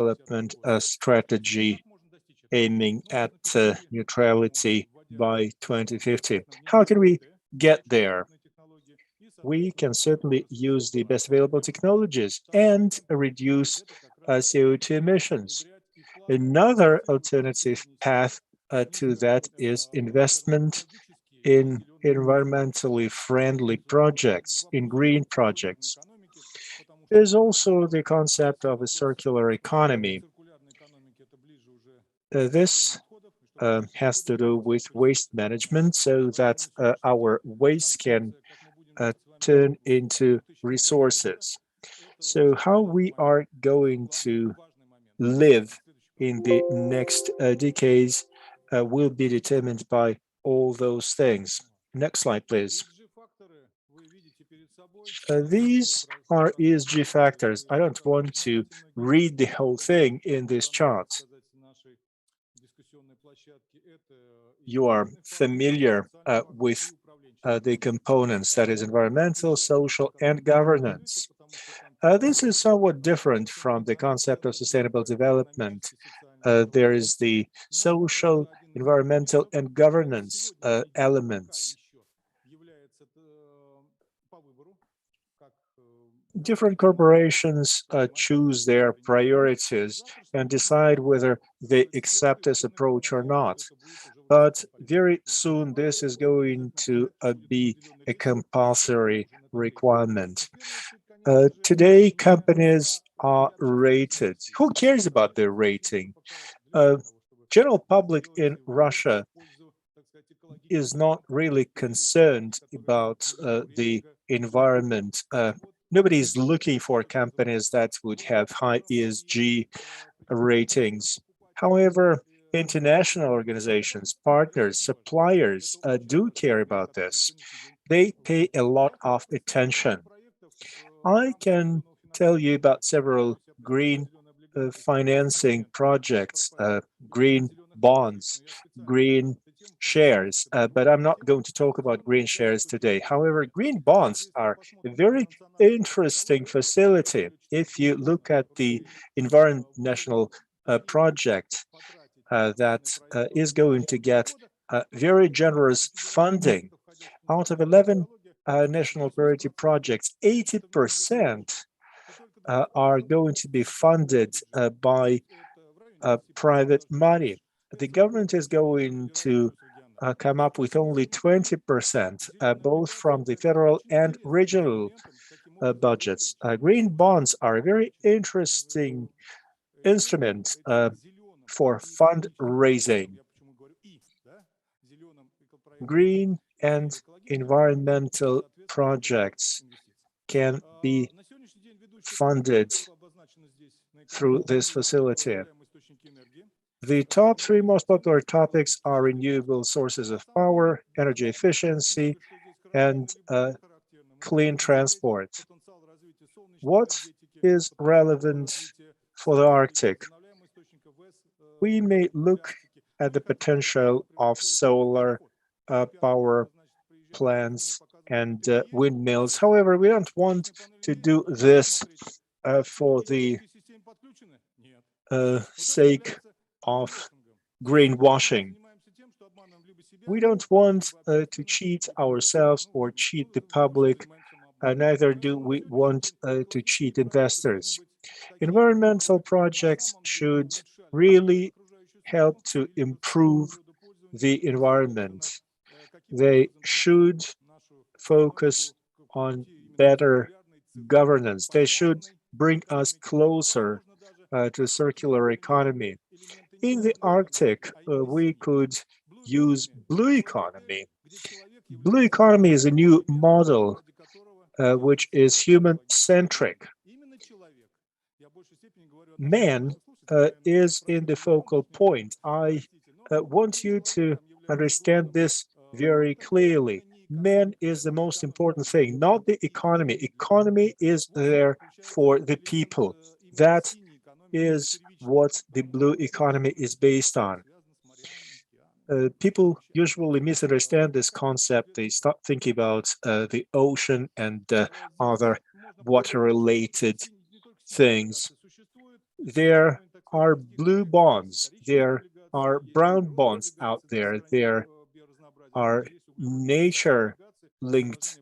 development strategy aiming at neutrality by 2050. How can we get there? We can certainly use the best available technologies and reduce CO2 emissions. Another alternative path to that is investment in environmentally friendly projects, in green projects. There's also the concept of a circular economy. This has to do with waste management so that our waste can turn into resources. So how we are going to live in the next decades will be determined by all those things. Next slide, please. These are ESG factors. I don't want to read the whole thing in this chart. You are familiar with the components, that is environmental, social, and governance. This is somewhat different from the concept of sustainable development. There is the social, environmental, and governance elements. Different corporations choose their priorities and decide whether they accept this approach or not. But very soon, this is going to be a compulsory requirement. Today, companies are rated. Who cares about their rating? General public in Russia is not really concerned about the environment. Nobody is looking for companies that would have high ESG ratings. However, international organizations, partners, suppliers do care about this. They pay a lot of attention. I can tell you about several green financing projects, green bonds, green shares, but I'm not going to talk about green shares today. However, green bonds are a very interesting facility. If you look at the Environment National project that is going to get very generous funding. Out of 11 national priority projects, 80% are going to be funded by private money. The government is going to come up with only 20%, both from the federal and regional budgets. Green bonds are a very interesting instrument for fundraising. Green and environmental projects can be funded through this facility. The top three most popular topics are renewable sources of power, energy efficiency, and clean transport. What is relevant for the Arctic? We may look at the potential of solar power plants and windmills. However, we don't want to do this for the sake of greenwashing. We don't want to cheat ourselves or cheat the public, neither do we want to cheat investors. Environmental projects should really help to improve the environment. They should focus on better governance. They should bring us closer to circular economy. In the Arctic, we could use blue economy. Blue economy is a new model which is human-centric. Man is in the focal point. I want you to understand this very clearly. Man is the most important thing, not the economy. Economy is there for the people. That is what the blue economy is based on. People usually misunderstand this concept. They start thinking about the ocean and other water-related things. There are blue bonds, there are brown bonds out there are nature-linked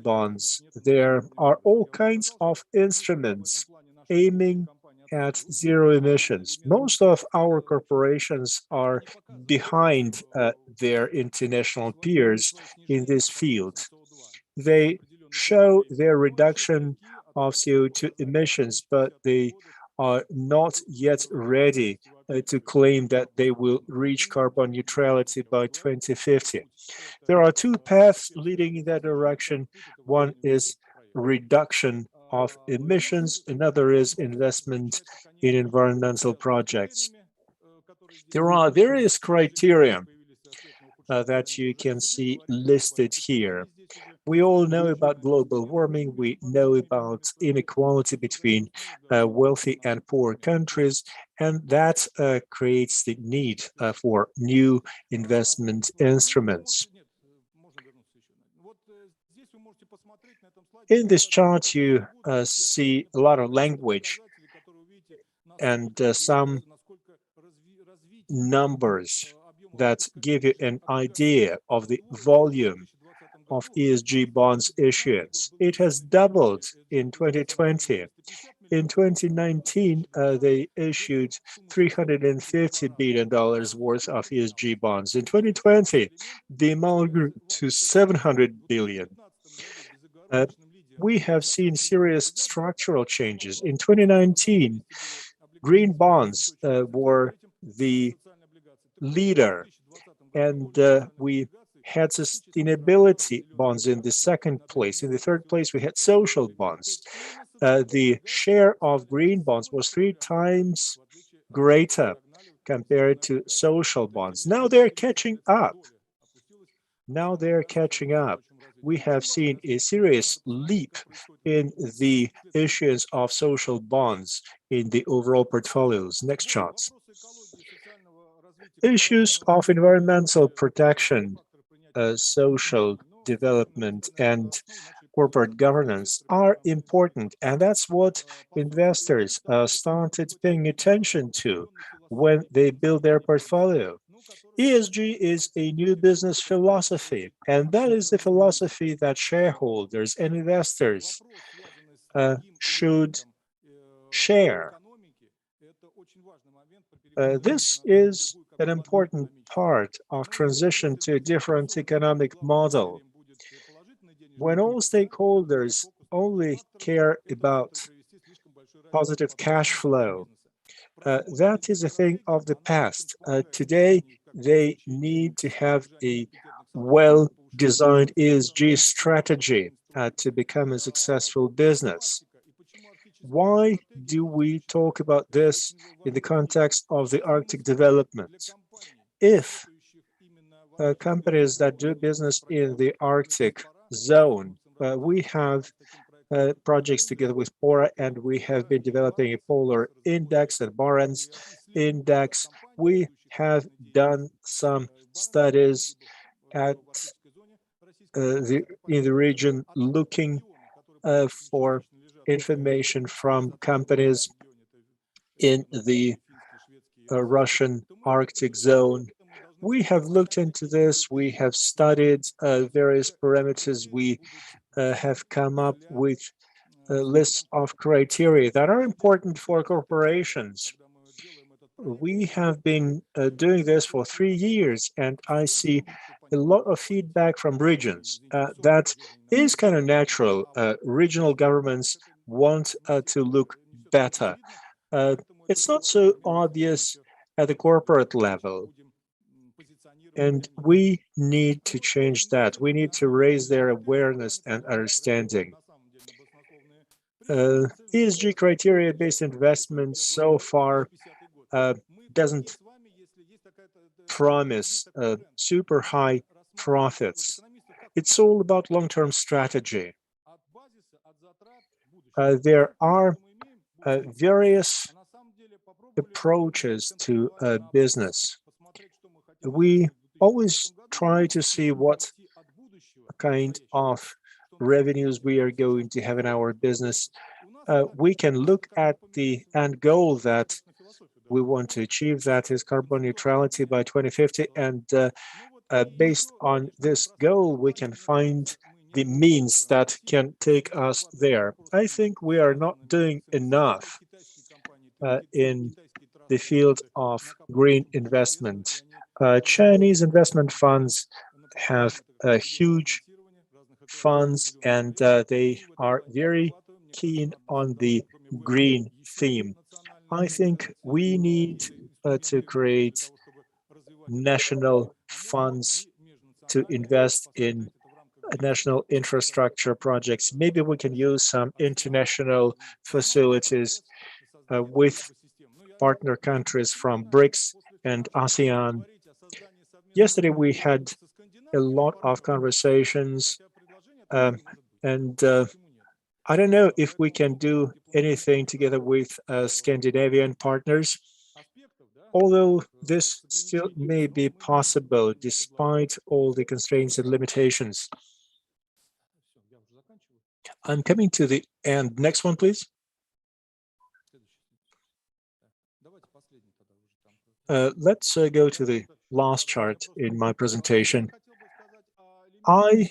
bonds. There are all kinds of instruments aiming at zero emissions. Most of our corporations are behind their international peers in this field. They show their reduction of CO2 emissions, but they are not yet ready to claim that they will reach carbon neutrality by 2050. There are two paths leading in that direction. One is reduction of emissions, another is investment in environmental projects. There are various criteria that you can see listed here. We all know about global warming. We know about inequality between wealthy and poor countries, and that creates the need for new investment instruments. In this chart, you see a lot of language and some numbers that give you an idea of the volume of ESG bonds issuance. It has doubled in 2020. In 2019, they issued $350 billion worth of ESG bonds. In 2020, the amount grew to $700 billion. We have seen serious structural changes. In 2019, green bonds were the leader, and we had sustainability bonds in the second place. In the third place, we had social bonds. The share of green bonds was 3 times greater compared to social bonds. Now they're catching up. Now they're catching up. We have seen a serious leap in the issuance of social bonds in the overall portfolios. Next charts. Issues of environmental protection, social development, and corporate governance are important, and that's what investors started paying attention to when they build their portfolio. ESG is a new business philosophy, and that is the philosophy that shareholders and investors should share. This is an important part of transition to a different economic model. When all stakeholders only care about positive cash flow, that is a thing of the past. Today, they need to have a well-designed ESG strategy to become a successful business. Why do we talk about this in the context of the Arctic development? If companies that do business in the Arctic zone, we have projects together with PORA, and we have been developing a polar index and Barents index. We have done some studies at in the region looking for information from companies in the Russian Arctic zone. We have looked into this. We have studied various parameters. We have come up with a list of criteria that are important for corporations. We have been doing this for 3 years, and I see a lot of feedback from regions. That is kind of natural. Regional governments want to look better. It's not so obvious at the corporate level. And we need to change that. We need to raise their awareness and understanding. ESG criteria-based investment so far doesn't promise super high profits. It's all about long-term strategy. There are various approaches to business. We always try to see what kind of revenues we are going to have in our business. We can look at the end goal that we want to achieve, that is carbon neutrality by 2050. And based on this goal, we can find the means that can take us there. I think we are not doing enough in the field of green investment. Chinese investment funds have huge funds, and they are very keen on the green theme. I think we need to create national funds to invest in national infrastructure projects. Maybe we can use some international facilities with partner countries from BRICS and ASEAN. Yesterday, we had a lot of conversations, and I don't know if we can do anything together with Scandinavian partners, although this still may be possible despite all the constraints and limitations. I'm coming to the end. Next one, please. Let's go to the last chart in my presentation. I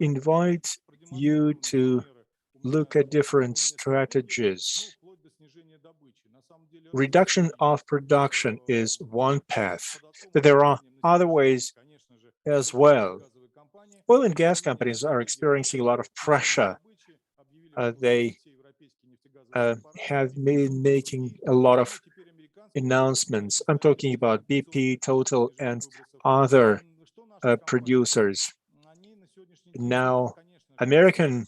invite you to look at different strategies. Reduction of production is one path, but there are other ways as well. Oil and gas companies are experiencing a lot of pressure. They have been making a lot of announcements. I'm talking about BP, Total, and other producers. Now, American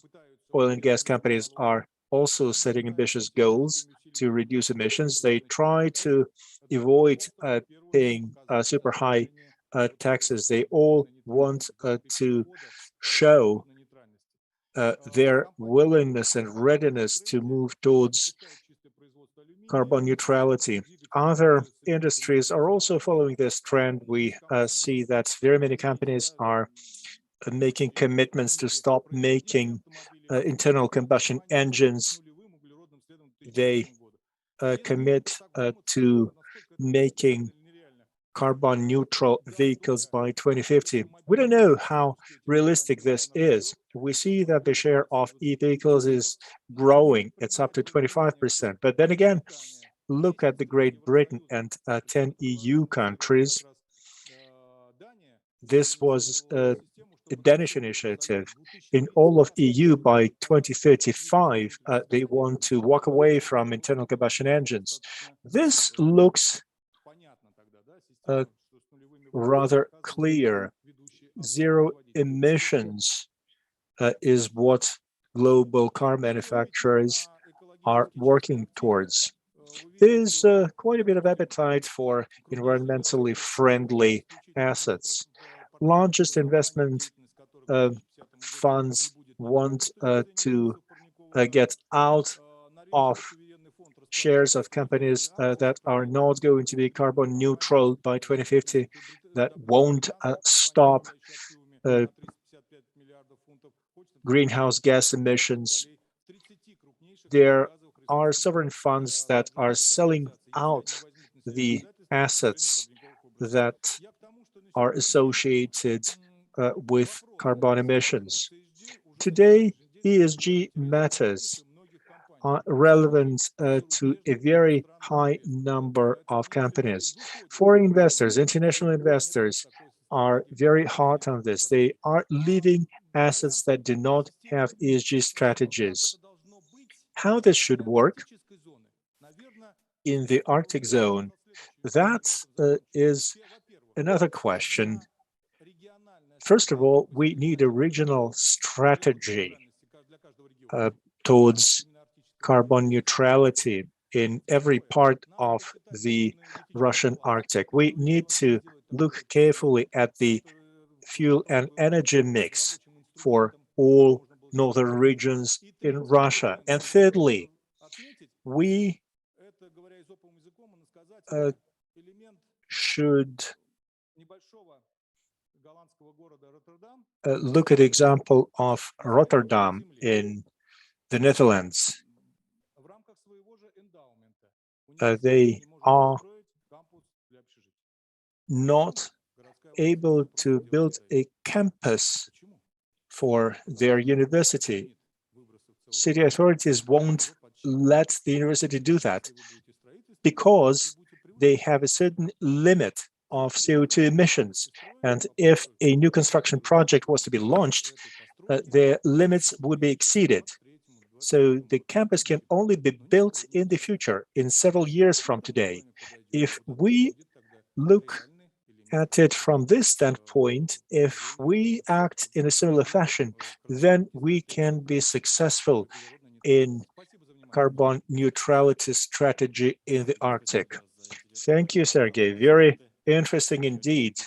oil and gas companies are also setting ambitious goals to reduce emissions. They try to avoid paying super high taxes. They all want to show their willingness and readiness to move towards carbon neutrality. Other industries are also following this trend. We see that very many companies are making commitments to stop making internal combustion engines. They commit to making carbon neutral vehicles by 2050. We don't know how realistic this is. We see that the share of e-vehicles is growing. It's up to 25%. But then again, look at the Great Britain and 10 EU countries. This was a Danish initiative. In all of EU by 2035, they want to walk away from internal combustion engines. This looks rather clear. Zero emissions is what global car manufacturers are working towards. There's quite a bit of appetite for environmentally friendly assets. Largest investment funds want to get out of shares of companies that are not going to be carbon neutral by 2050, that won't stop greenhouse gas emissions. There are sovereign funds that are selling out the assets that are associated with carbon emissions. Today, ESG matters are relevant to a very high number of companies. Foreign investors, international investors are very hot on this. They are leaving assets that do not have ESG strategies. How this should work in the Arctic zone, that is another question. First of all, we need a regional strategy towards carbon neutrality in every part of the Russian Arctic. We need to look carefully at the fuel and energy mix for all northern regions in Russia. And thirdly, we should look at the example of Rotterdam in the Netherlands. they are not able to build a campus for their university. City authorities won't let the university do that because they have a certain limit of CO2 emissions. And if a new construction project was to be launched, their limits would be exceeded. So the campus can only be built in the future, in several years from today. If we look at it from this standpoint, if we act in a similar fashion, then we can be successful in carbon neutrality strategy in the Arctic. Thank you, Sergey. Very interesting indeed.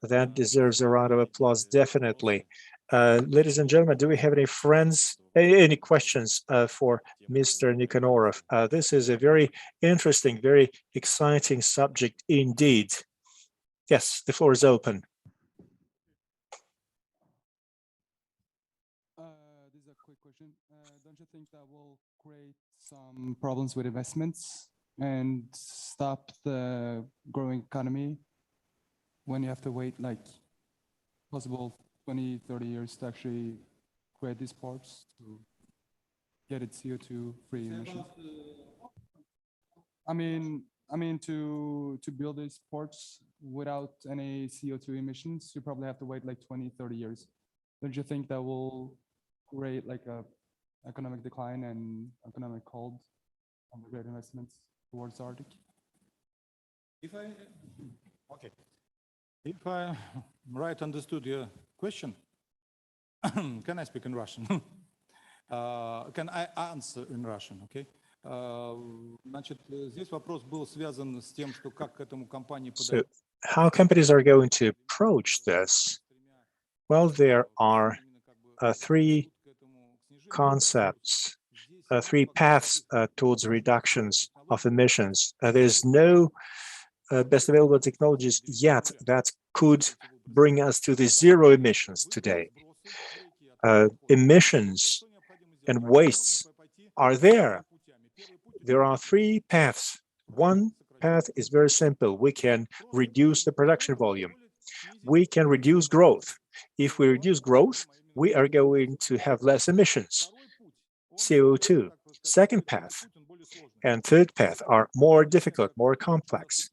That deserves a round of applause, definitely. Ladies and gentlemen, do we have any any questions for Mr. Nikanorov? This is a very interesting, very exciting subject indeed. Yes, the floor is open. This is a quick question. Don't you think that will create some problems with investments and stop the growing economy when you have to wait like possible 20, 30 years to actually create these parts to get its CO2 free emissions? I mean to build these ports without any CO2 emissions, you probably have to wait like 20, 30 years. Don't you think that will create like a economic decline and economic cold on the great investments towards the Arctic? If I right understood your question, can I speak in Russian? Can I answer in Russian? Okay. Значит, здесь вопрос был связан с тем, что как к этому компании подойти. So, how companies are going to approach this? Well, there are three concepts, three paths towards reductions of emissions. There's no best available technologies yet that could bring us to the zero emissions today. Emissions and wastes are there. There are three paths. One path is very simple. We can reduce the production volume. We can reduce growth. If we reduce growth, we are going to have less emissions, CO2. Second path and third path are more difficult, more complex.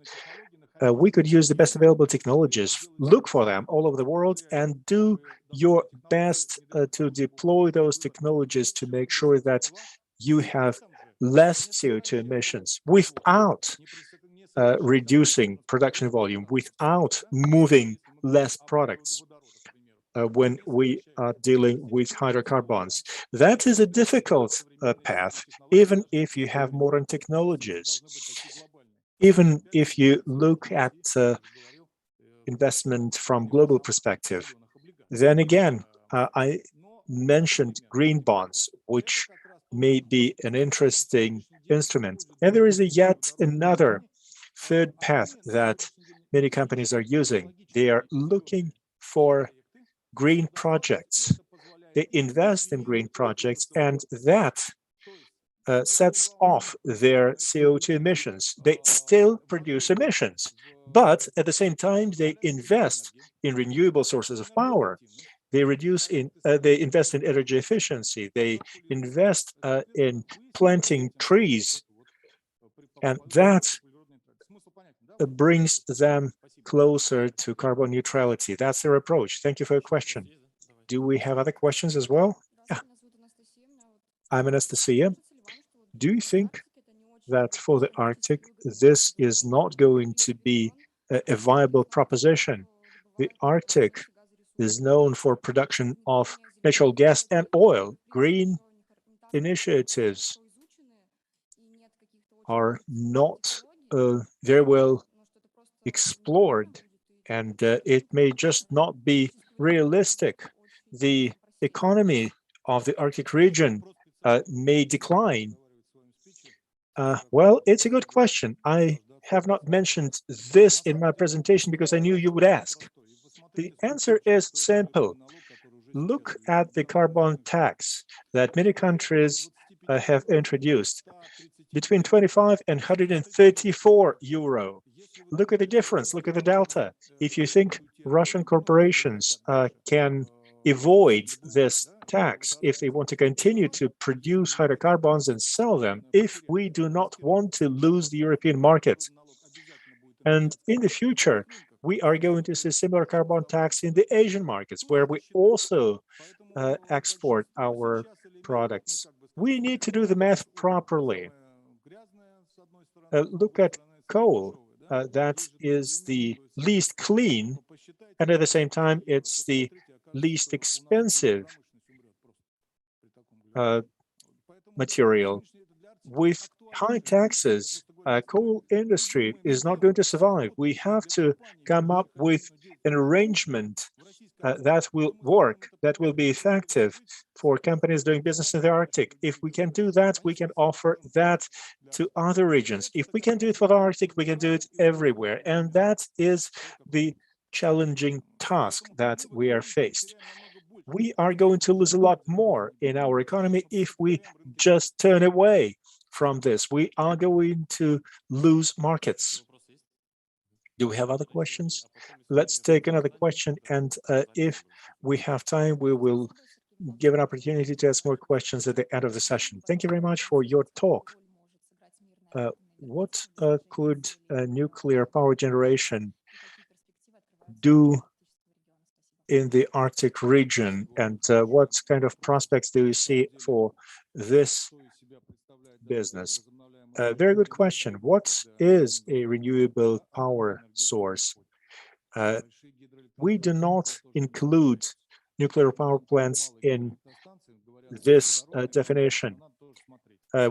We could use the best available technologies, look for them all over the world, and do your best to deploy those technologies to make sure that you have less CO2 emissions without reducing production volume, without moving less products when we are dealing with hydrocarbons. That is a difficult path, even if you have modern technologies. Even if you look at investment from global perspective, then again, I mentioned green bonds, which may be an interesting instrument. And there is yet another third path that many companies are using. They are looking for green projects. They invest in green projects, and that sets off their CO2 emissions. They still produce emissions, but at the same time, they invest in renewable sources of power. They invest in energy efficiency. They invest in planting trees, and that brings them closer to carbon neutrality. That's their approach. Thank you for your question. Do we have other questions as well? Yeah. I'm Anastasia. Do you think that for the Arctic, this is not going to be a viable proposition? The Arctic is known for production of natural gas and oil. Green initiatives are not very well explored, and it may just not be realistic. The economy of the Arctic region may decline. Well, it's a good question. I have not mentioned this in my presentation because I knew you would ask. The answer is simple. Look at the carbon tax that many countries have introduced. between 25 and 134 euro. Look at the difference, look at the delta. If you think Russian corporations can avoid this tax, if they want to continue to produce hydrocarbons and sell them, if we do not want to lose the European market. And in the future, we are going to see similar carbon tax in the Asian markets, where we also export our products. We need to do the math properly. Look at coal. That is the least clean, and at the same time, it's the least expensive material. With high taxes, coal industry is not going to survive. We have to come up with an arrangement that will work, that will be effective for companies doing business in the Arctic. If we can do that, we can offer that to other regions. If we can do it for the Arctic, we can do it everywhere. And that is the challenging task that we are faced. We are going to lose a lot more in our economy if we just turn away from this. We are going to lose markets. Do we have other questions? Let's take another question, and if we have time, we will give an opportunity to ask more questions at the end of the session. Thank you very much for your talk. What could nuclear power generation do in the Arctic region, and what kind of prospects do you see for this business? Very good question. What is a renewable power source? We do not include nuclear power plants in this definition.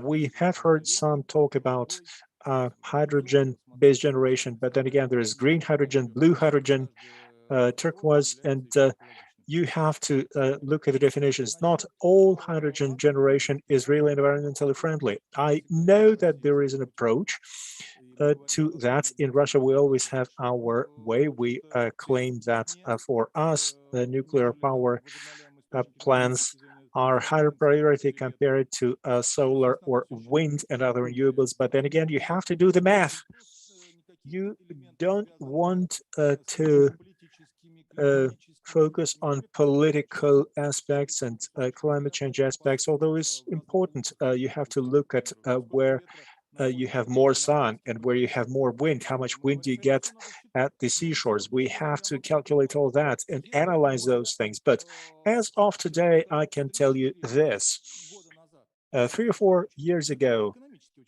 We have heard some talk about hydrogen-based generation, but then again, there is green hydrogen, blue hydrogen, turquoise, and you have to look at the definitions. Not all hydrogen generation is really environmentally friendly. I know that there is an approach to that. In Russia, we always have our way. We claim that for us, the nuclear power plants are higher priority compared to solar or wind and other renewables. But then again, you have to do the math. You don't want to focus on political aspects and climate change aspects, although it's important. You have to look at where you have more sun and where you have more wind, how much wind you get at the seashores. We have to calculate all that and analyze those things. But as of today, I can tell you this. 3 or 4 years ago,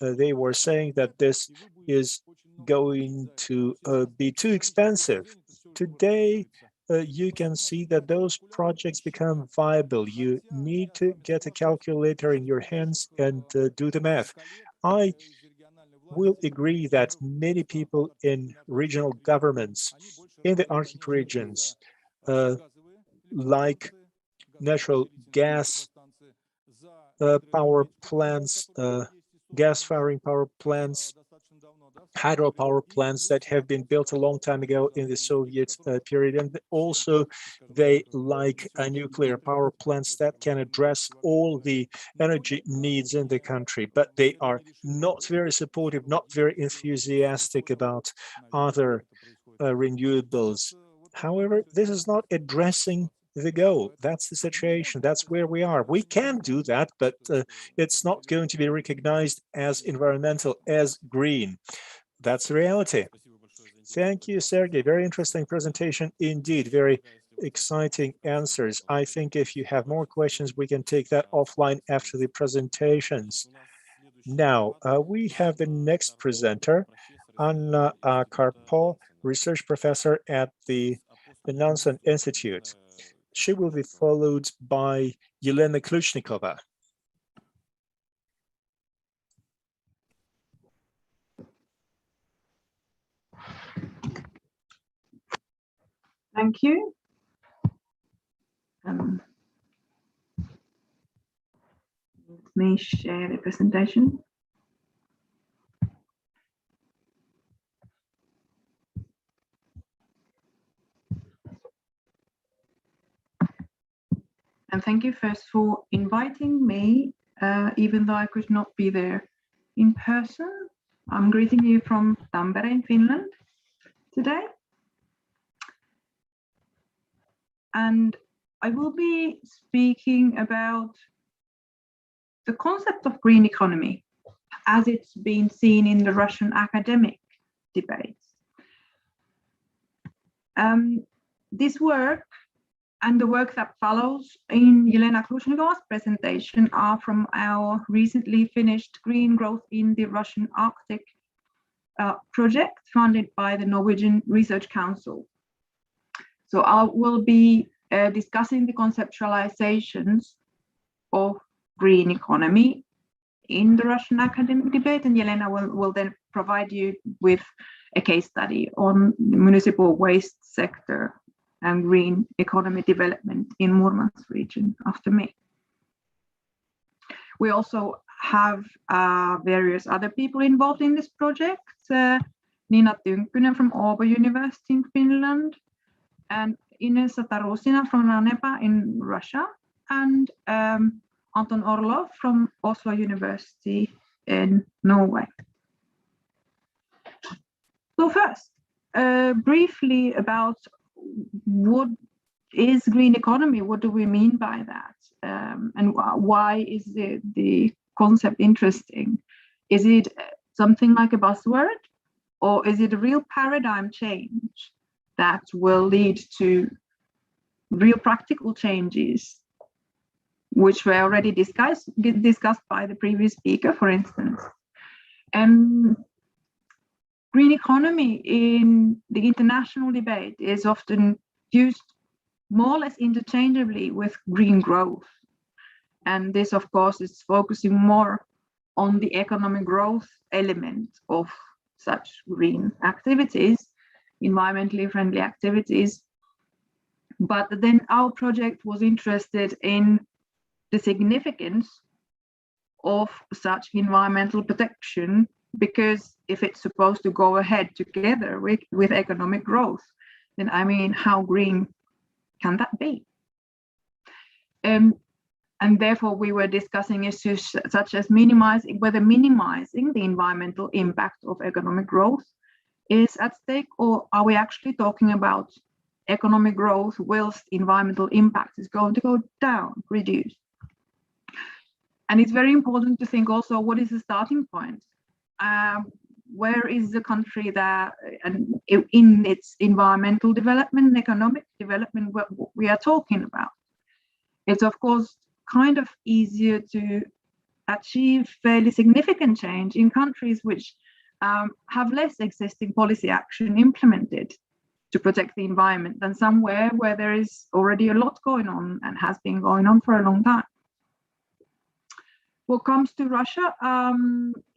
they were saying that this is going to be too expensive. Today, you can see that those projects become viable. You need to get a calculator in your hands and do the math. I will agree that many people in regional governments in the Arctic regions like natural gas power plants, gas-firing power plants, hydropower plants that have been built a long time ago in the Soviet period. And also they like nuclear power plants that can address all the energy needs in the country, but they are not very supportive, not very enthusiastic about other renewables. However, this is not addressing the goal. That's the situation. That's where we are. We can do that, but it's not going to be recognized as environmental, as green. That's the reality. Thank you, Sergey. Very interesting presentation indeed. Very exciting answers. I think if you have more questions, we can take that offline after the presentations. Now, we have the next presenter, Anna Karpo, research professor at the Nansen Institute. She will be followed by Yelena Kluchnikova. Thank you. Let me share the presentation. And thank you first for inviting me, even though I could not be there in person. I'm greeting you from Tampere in Finland today. And I will be speaking about the concept of green economy as it's been seen in the Russian academic debates. This work and the work that follows in Yelena Gorchakov's presentation are from our recently finished Green Growth in the Russian Arctic project funded by the Norwegian Research Council. So I will be discussing the conceptualizations of green economy in the Russian academic debate, and Yelena will then provide you with a case study on the municipal waste sector and green economy development in Murmansk region after me. We also have various other people involved in this project. Nina Tynkkynen from Åbo University in Finland, and Ines Satarusina from Nanepa in Russia, and Anton Orlov from Oslo University in Norway. So first, briefly about what is green economy? What do we mean by that? And why is the concept interesting? Is it something like a buzzword, or is it a real paradigm change that will lead to real practical changes, which were already discussed by the previous speaker, for instance? And green economy in the international debate is often used more or less interchangeably with green growth. And this, of course, is focusing more on the economic growth element of such green activities, environmentally friendly activities. But then our project was interested in the significance of such environmental protection, because if it's supposed to go ahead together with economic growth, then I mean, how green can that be? And therefore we were discussing issues such as whether minimizing the environmental impact of economic growth is at stake, or are we actually talking about economic growth whilst environmental impact is going to go down, reduce? And it's very important to think also, what is the starting point? Where is the country that, and in its environmental development and economic development, what we are talking about? It's of course kind of easier to achieve fairly significant change in countries which have less existing policy action implemented to protect the environment than somewhere where there is already a lot going on and has been going on for a long time. What comes to Russia,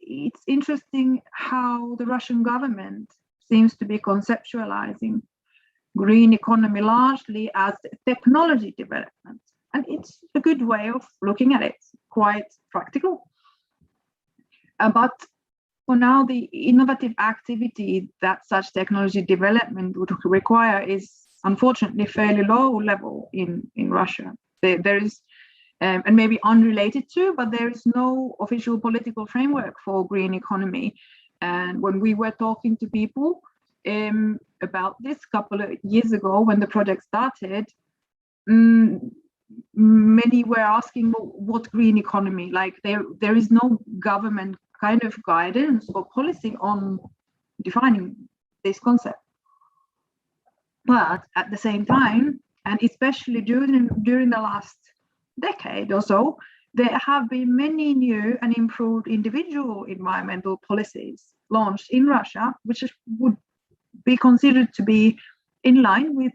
it's interesting how the Russian government seems to be conceptualizing green economy largely as technology development. And it's a good way of looking at it, quite practical. But for now, the innovative activity that such technology development would require is unfortunately fairly low level in Russia. There is, and maybe unrelated to, but there is no official political framework for green economy. And when we were talking to people about this couple of years ago, when the project started, many were asking, well, what green economy? Like there is no government kind of guidance or policy on defining this concept. But at the same time, and especially during the last decade or so, there have been many new and improved individual environmental policies launched in Russia, which would be considered to be in line with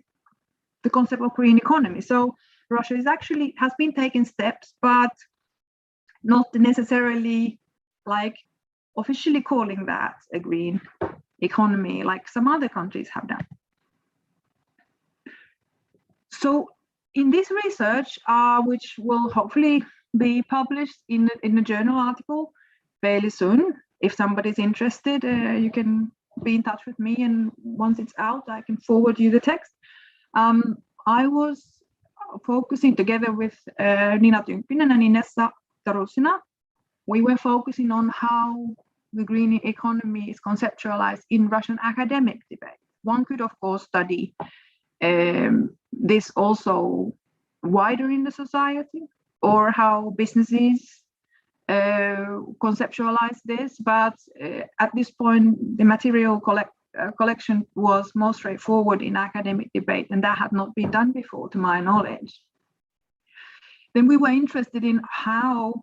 the concept of green economy. So Russia has been taking steps, but not necessarily like officially calling that a green economy like some other countries have done. So in this research, which will hopefully be published in a journal article fairly soon, if somebody's interested, you can be in touch with me, and once it's out, I can forward you the text. I was focusing together with Nina Tynkkynen and Ines Satarusina, we were focusing on how the green economy is conceptualized in Russian academic debate. One could, of course, study this also wider in the society, or how businesses conceptualize this. But at this point, the material collection was more straightforward in academic debate, and that had not been done before, to my knowledge. Then we were interested in how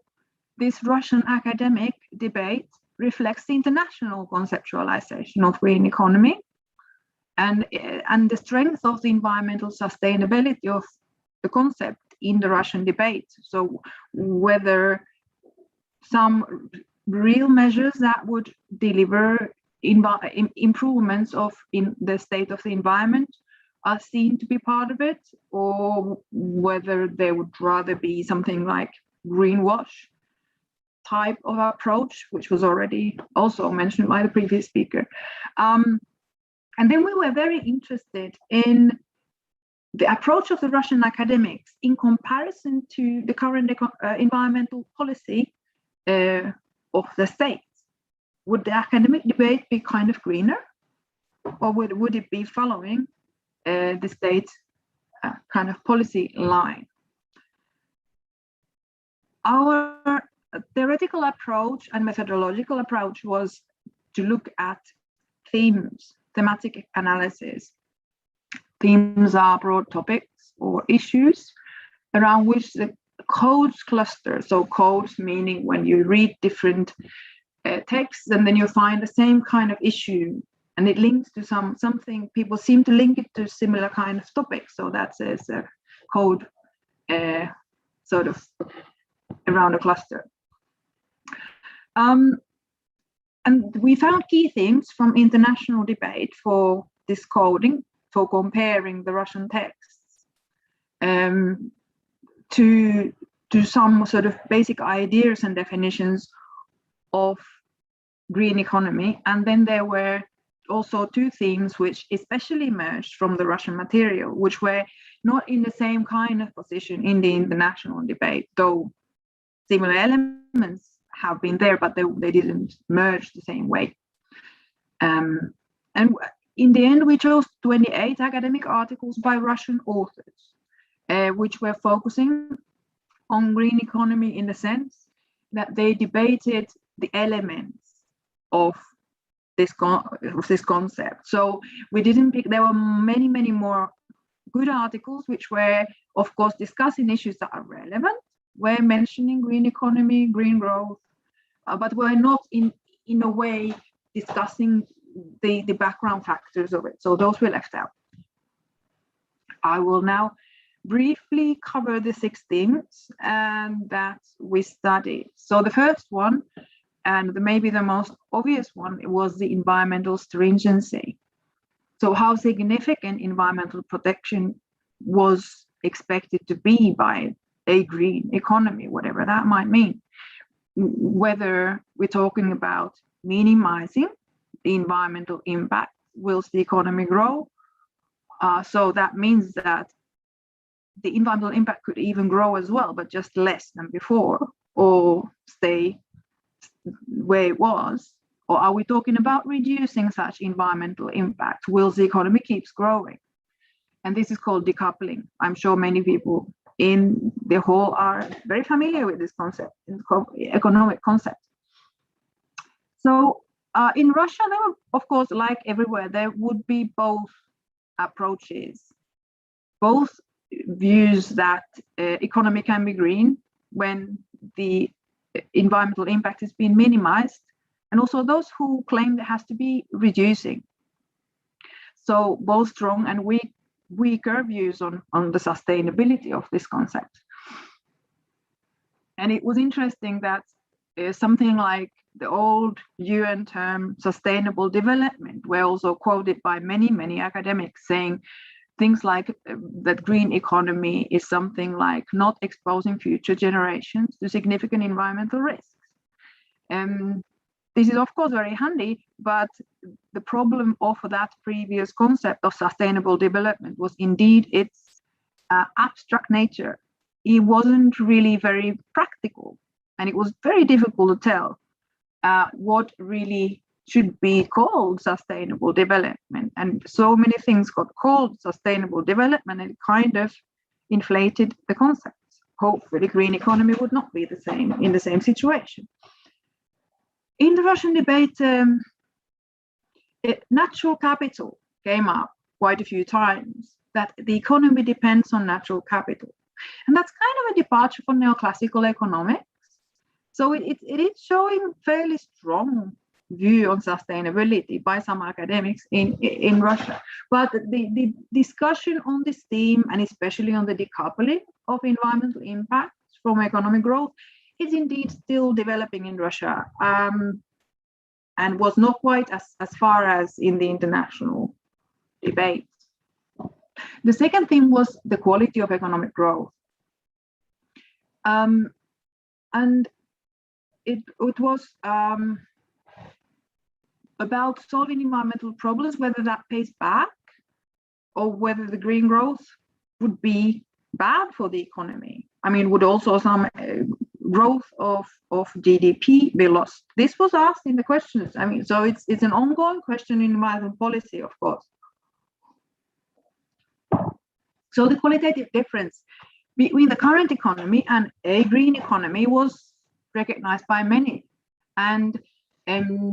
this Russian academic debate reflects the international conceptualization of green economy and the strength of the environmental sustainability of the concept in the Russian debate. So whether some real measures that would deliver improvements in the state of the environment are seen to be part of it, or whether there would rather be something like greenwash type of approach, which was already also mentioned by the previous speaker. And then we were very interested in the approach of the Russian academics in comparison to the current environmental policy of the state. Would the academic debate be kind of greener, or would it be following the state kind of policy line? Our theoretical approach and methodological approach was to look at themes, thematic analysis. Themes are broad topics or issues around which the codes cluster. So codes meaning when you read different texts and then you find the same kind of issue, and it links to something, people seem to link it to similar kind of topics. So that says a code sort of around a cluster. And we found key themes from international debate for this coding, for comparing the Russian texts to some sort of basic ideas and definitions of green economy. And then there were also two themes which especially emerged from the Russian material, which were not in the same kind of position in the international debate, though similar elements have been there, but they didn't merge the same way. And in the end, we chose 28 academic articles by Russian authors, which were focusing on green economy in the sense that they debated the elements of this concept. So we didn't pick, there were many more good articles which were, of course, discussing issues that are relevant, were mentioning green economy, green growth, but were not in a way discussing the background factors of it. So those were left out. I will now briefly cover the 6 themes that we studied. So the first one, and maybe the most obvious one, was the environmental stringency. So how significant environmental protection was expected to be by a green economy, whatever that might mean. Whether we're talking about minimizing the environmental impact whilst the economy grow. So that means that the environmental impact could even grow as well, but just less than before, or stay where it was. Or are we talking about reducing such environmental impact whilst the economy keeps growing? And this is called decoupling. I'm sure many people in the hall are very familiar with this concept, economic concept. So in Russia, there were, of course, like everywhere, there would be both approaches, both views that economy can be green when the environmental impact is being minimized, and also those who claim it has to be reducing. So both strong and weaker views on the sustainability of this concept. And it was interesting that something like the old UN term sustainable development were also quoted by many academics, saying things like that green economy is something like not exposing future generations to significant environmental risks. This is of course very handy, but the problem of that previous concept of sustainable development was indeed its abstract nature. It wasn't really very practical. and it was very difficult to tell what really should be called sustainable development. And so many things got called sustainable development, and it kind of inflated the concepts. Hopefully, green economy would not be the same in the same situation. In the Russian debate, natural capital came up quite a few times, that the economy depends on natural capital. And that's kind of a departure from neoclassical economics. So it is showing fairly strong view on sustainability by some academics in Russia. But the discussion on this theme, and especially on the decoupling of environmental impacts from economic growth, is indeed still developing in Russia, and was not quite as far as in the international debate. The second theme was the quality of economic growth. And it was about solving environmental problems, whether that pays back or whether the green growth would be bad for the economy. I mean, would also some growth of GDP be lost? This was asked in the questions. I mean, so it's an ongoing question in environmental policy, of course. So the qualitative difference between the current economy and a green economy was recognized by many. And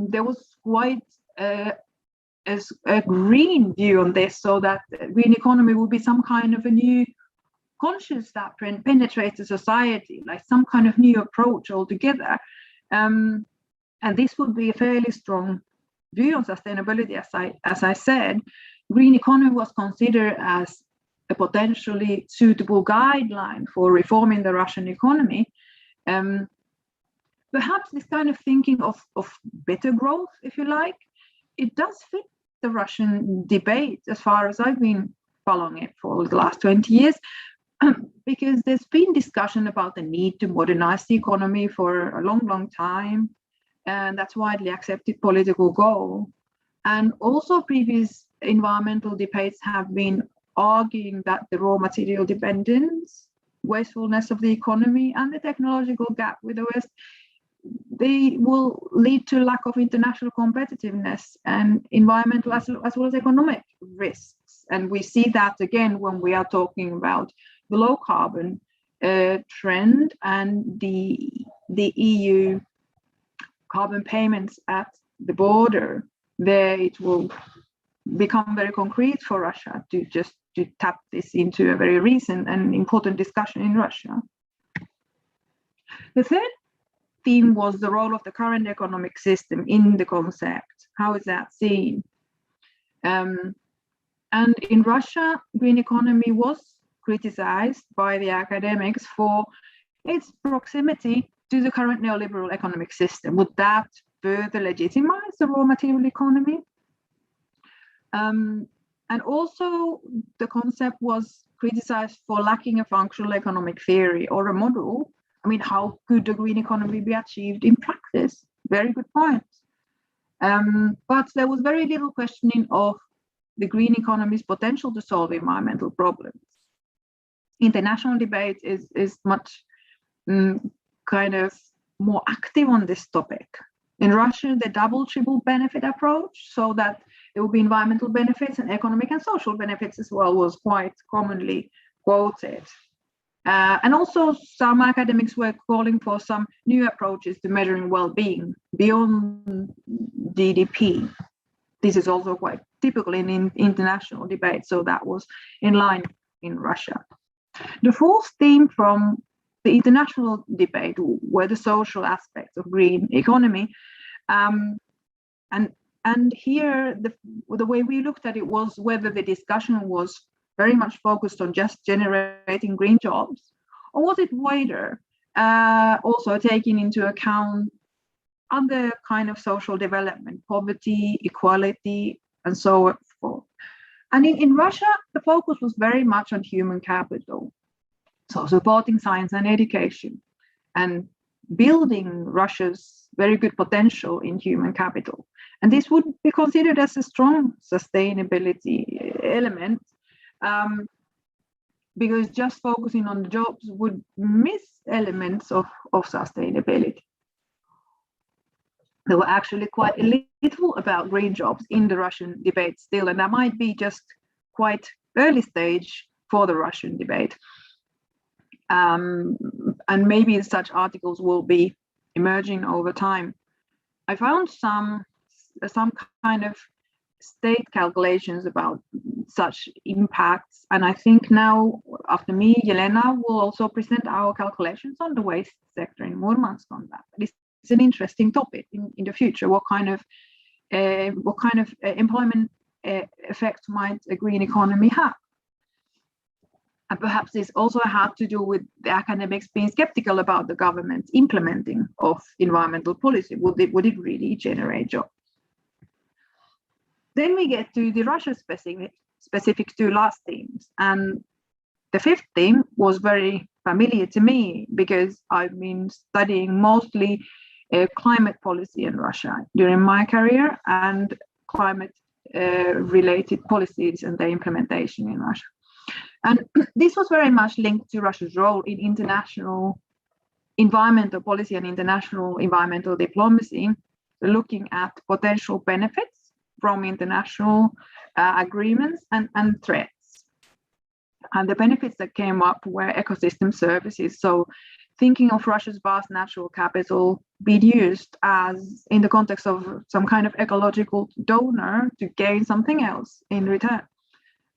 there was quite a green view on this, so that the green economy would be some kind of a new conscience that penetrates the society, like some kind of new approach altogether. And this would be a fairly strong view on sustainability. As I said, green economy was considered as a potentially suitable guideline for reforming the Russian economy. Perhaps this kind of thinking of better growth, if you like, it does fit the Russian debate as far as I've been following it for the last 20 years, because there's been discussion about the need to modernize the economy for a long, long time, and that's widely accepted political goal. And also previous environmental debates have been arguing that the raw material dependence, wastefulness of the economy, and the technological gap with the West, they will lead to lack of international competitiveness and environmental as well as economic risks. And we see that again when we are talking about the low carbon trend and the EU carbon payments at the border. There it will become very concrete for Russia to tap this into a very recent and important discussion in Russia. The third theme was the role of the current economic system in the concept. How is that seen? And in Russia, green economy was criticized by the academics for its proximity to the current neoliberal economic system. Would that further legitimize the raw material economy? And also the concept was criticized for lacking a functional economic theory or a model. I mean, how could a green economy be achieved in practice? Very good point. But there was very little questioning of the green economy's potential to solve environmental problems. International debate is much kind of more active on this topic. In Russia, the double, triple benefit approach, so that there will be environmental benefits and economic and social benefits as well, was quite commonly quoted. And also some academics were calling for some new approaches to measuring well-being beyond GDP. This is also quite typical in international debate, so that was in line in Russia. The fourth theme from the international debate were the social aspects of green economy. And here, the way we looked at it was whether the discussion was very much focused on just generating green jobs, or was it wider, also taking into account other kind of social development, poverty, equality, and so forth. And in Russia, the focus was very much on human capital, so supporting science and education, and building Russia's very good potential in human capital. And this would be considered as a strong sustainability element. because just focusing on the jobs would miss elements of sustainability. There were actually quite little about green jobs in the Russian debate still, and that might be just quite early stage for the Russian debate. And maybe such articles will be emerging over time. I found some kind of state calculations about such impacts, and I think now after me, Yelena will also present our calculations on the waste sector in Murmansk on that. It's an interesting topic in the future. What kind of employment effect might a green economy have? And perhaps this also had to do with the academics being skeptical about the government's implementing of environmental policy. Would it really generate jobs? Then we get to the Russia-specific two last themes. And the fifth theme was very familiar to me because I've been studying mostly climate policy in Russia during my career and climate-related policies and their implementation in Russia. And this was very much linked to Russia's role in international environmental policy and international environmental diplomacy, looking at potential benefits from international agreements and threats. And the benefits that came up were ecosystem services. So thinking of Russia's vast natural capital being used as in the context of some kind of ecological donor to gain something else in return.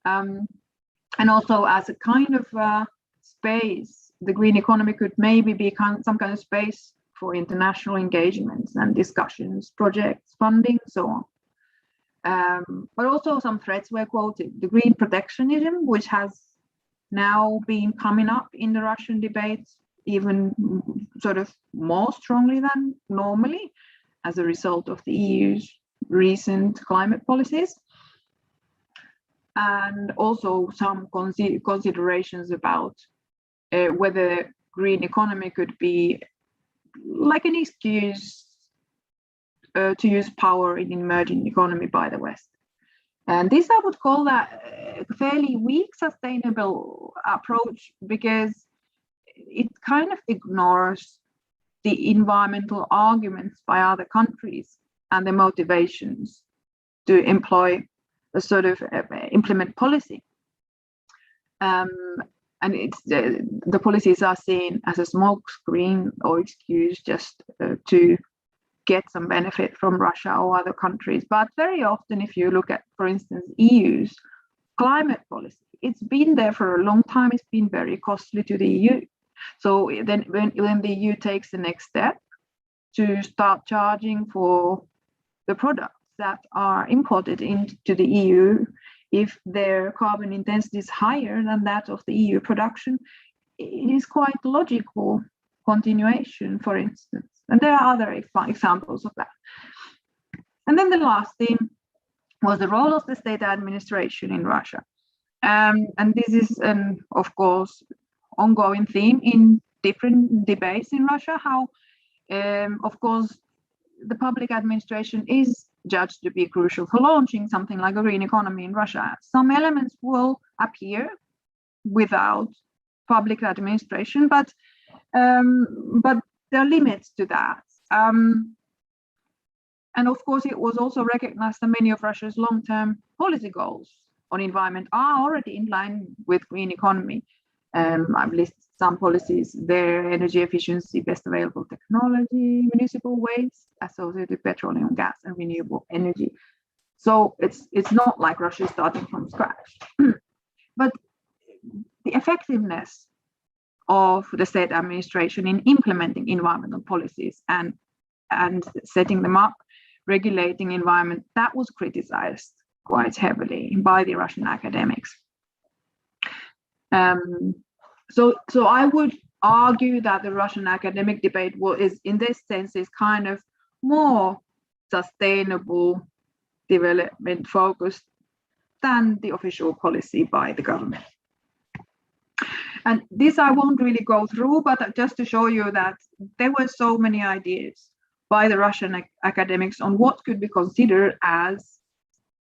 And also as a kind of space, the green economy could maybe be some kind of space for international engagements and discussions, projects, funding, so on. But also some threats were quoted. The green protectionism, which has now been coming up in the Russian debates, even sort of more strongly than normally as a result of the EU's recent climate policies. And also some considerations about whether green economy could be like an excuse to use power in emerging economy by the West. And this I would call that a fairly weak sustainable approach because it kind of ignores the environmental arguments by other countries and the motivations to employ a sort of implement policy. And it's the policies are seen as a smoke screen or excuse just to get some benefit from Russia or other countries. But very often, if you look at, for instance, EU's climate policy, it's been there for a long time. It's been very costly to the EU. So then when the EU takes the next step to start charging for the products that are imported into the EU, if their carbon intensity is higher than that of the EU production, it is quite logical continuation, for instance. And there are other examples of that. And then the last thing was the role of the state administration in Russia. And this is, of course, ongoing theme in different debates in Russia, how, of course, the public administration is judged to be crucial for launching something like a green economy in Russia. Some elements will appear without public administration, but there are limits to that. And of course, it was also recognized that many of Russia's long-term policy goals on environment are already in line with green economy. I've listed some policies there: energy efficiency, best available technology, municipal waste, associated petroleum, gas, and renewable energy. So it's not like Russia is starting from scratch. But the effectiveness of the state administration in implementing environmental policies and setting them up, regulating environment, that was criticized quite heavily by the Russian academics. So I would argue that the Russian academic debate is, in this sense, is kind of more sustainable development focused than the official policy by the government. And this I won't really go through, but just to show you that there were so many ideas by the Russian academics on what could be considered as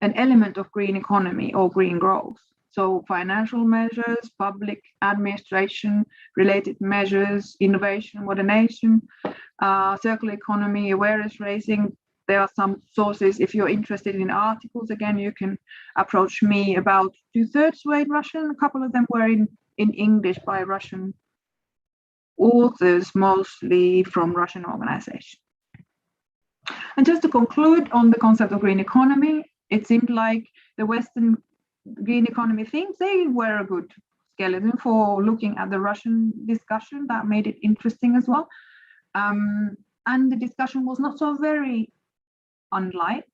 an element of green economy or green growth. So financial measures, public administration related measures, innovation, modernization, circular economy, awareness raising. There are some sources. If you're interested in articles, again, you can approach me. About 2/3 were in Russian. A couple of them were in English by Russian authors, mostly from Russian organizations. And just to conclude on the concept of green economy, it seemed like the Western green economy things, they were a good skeleton for looking at the Russian discussion. That made it interesting as well. And the discussion was not so very unlike,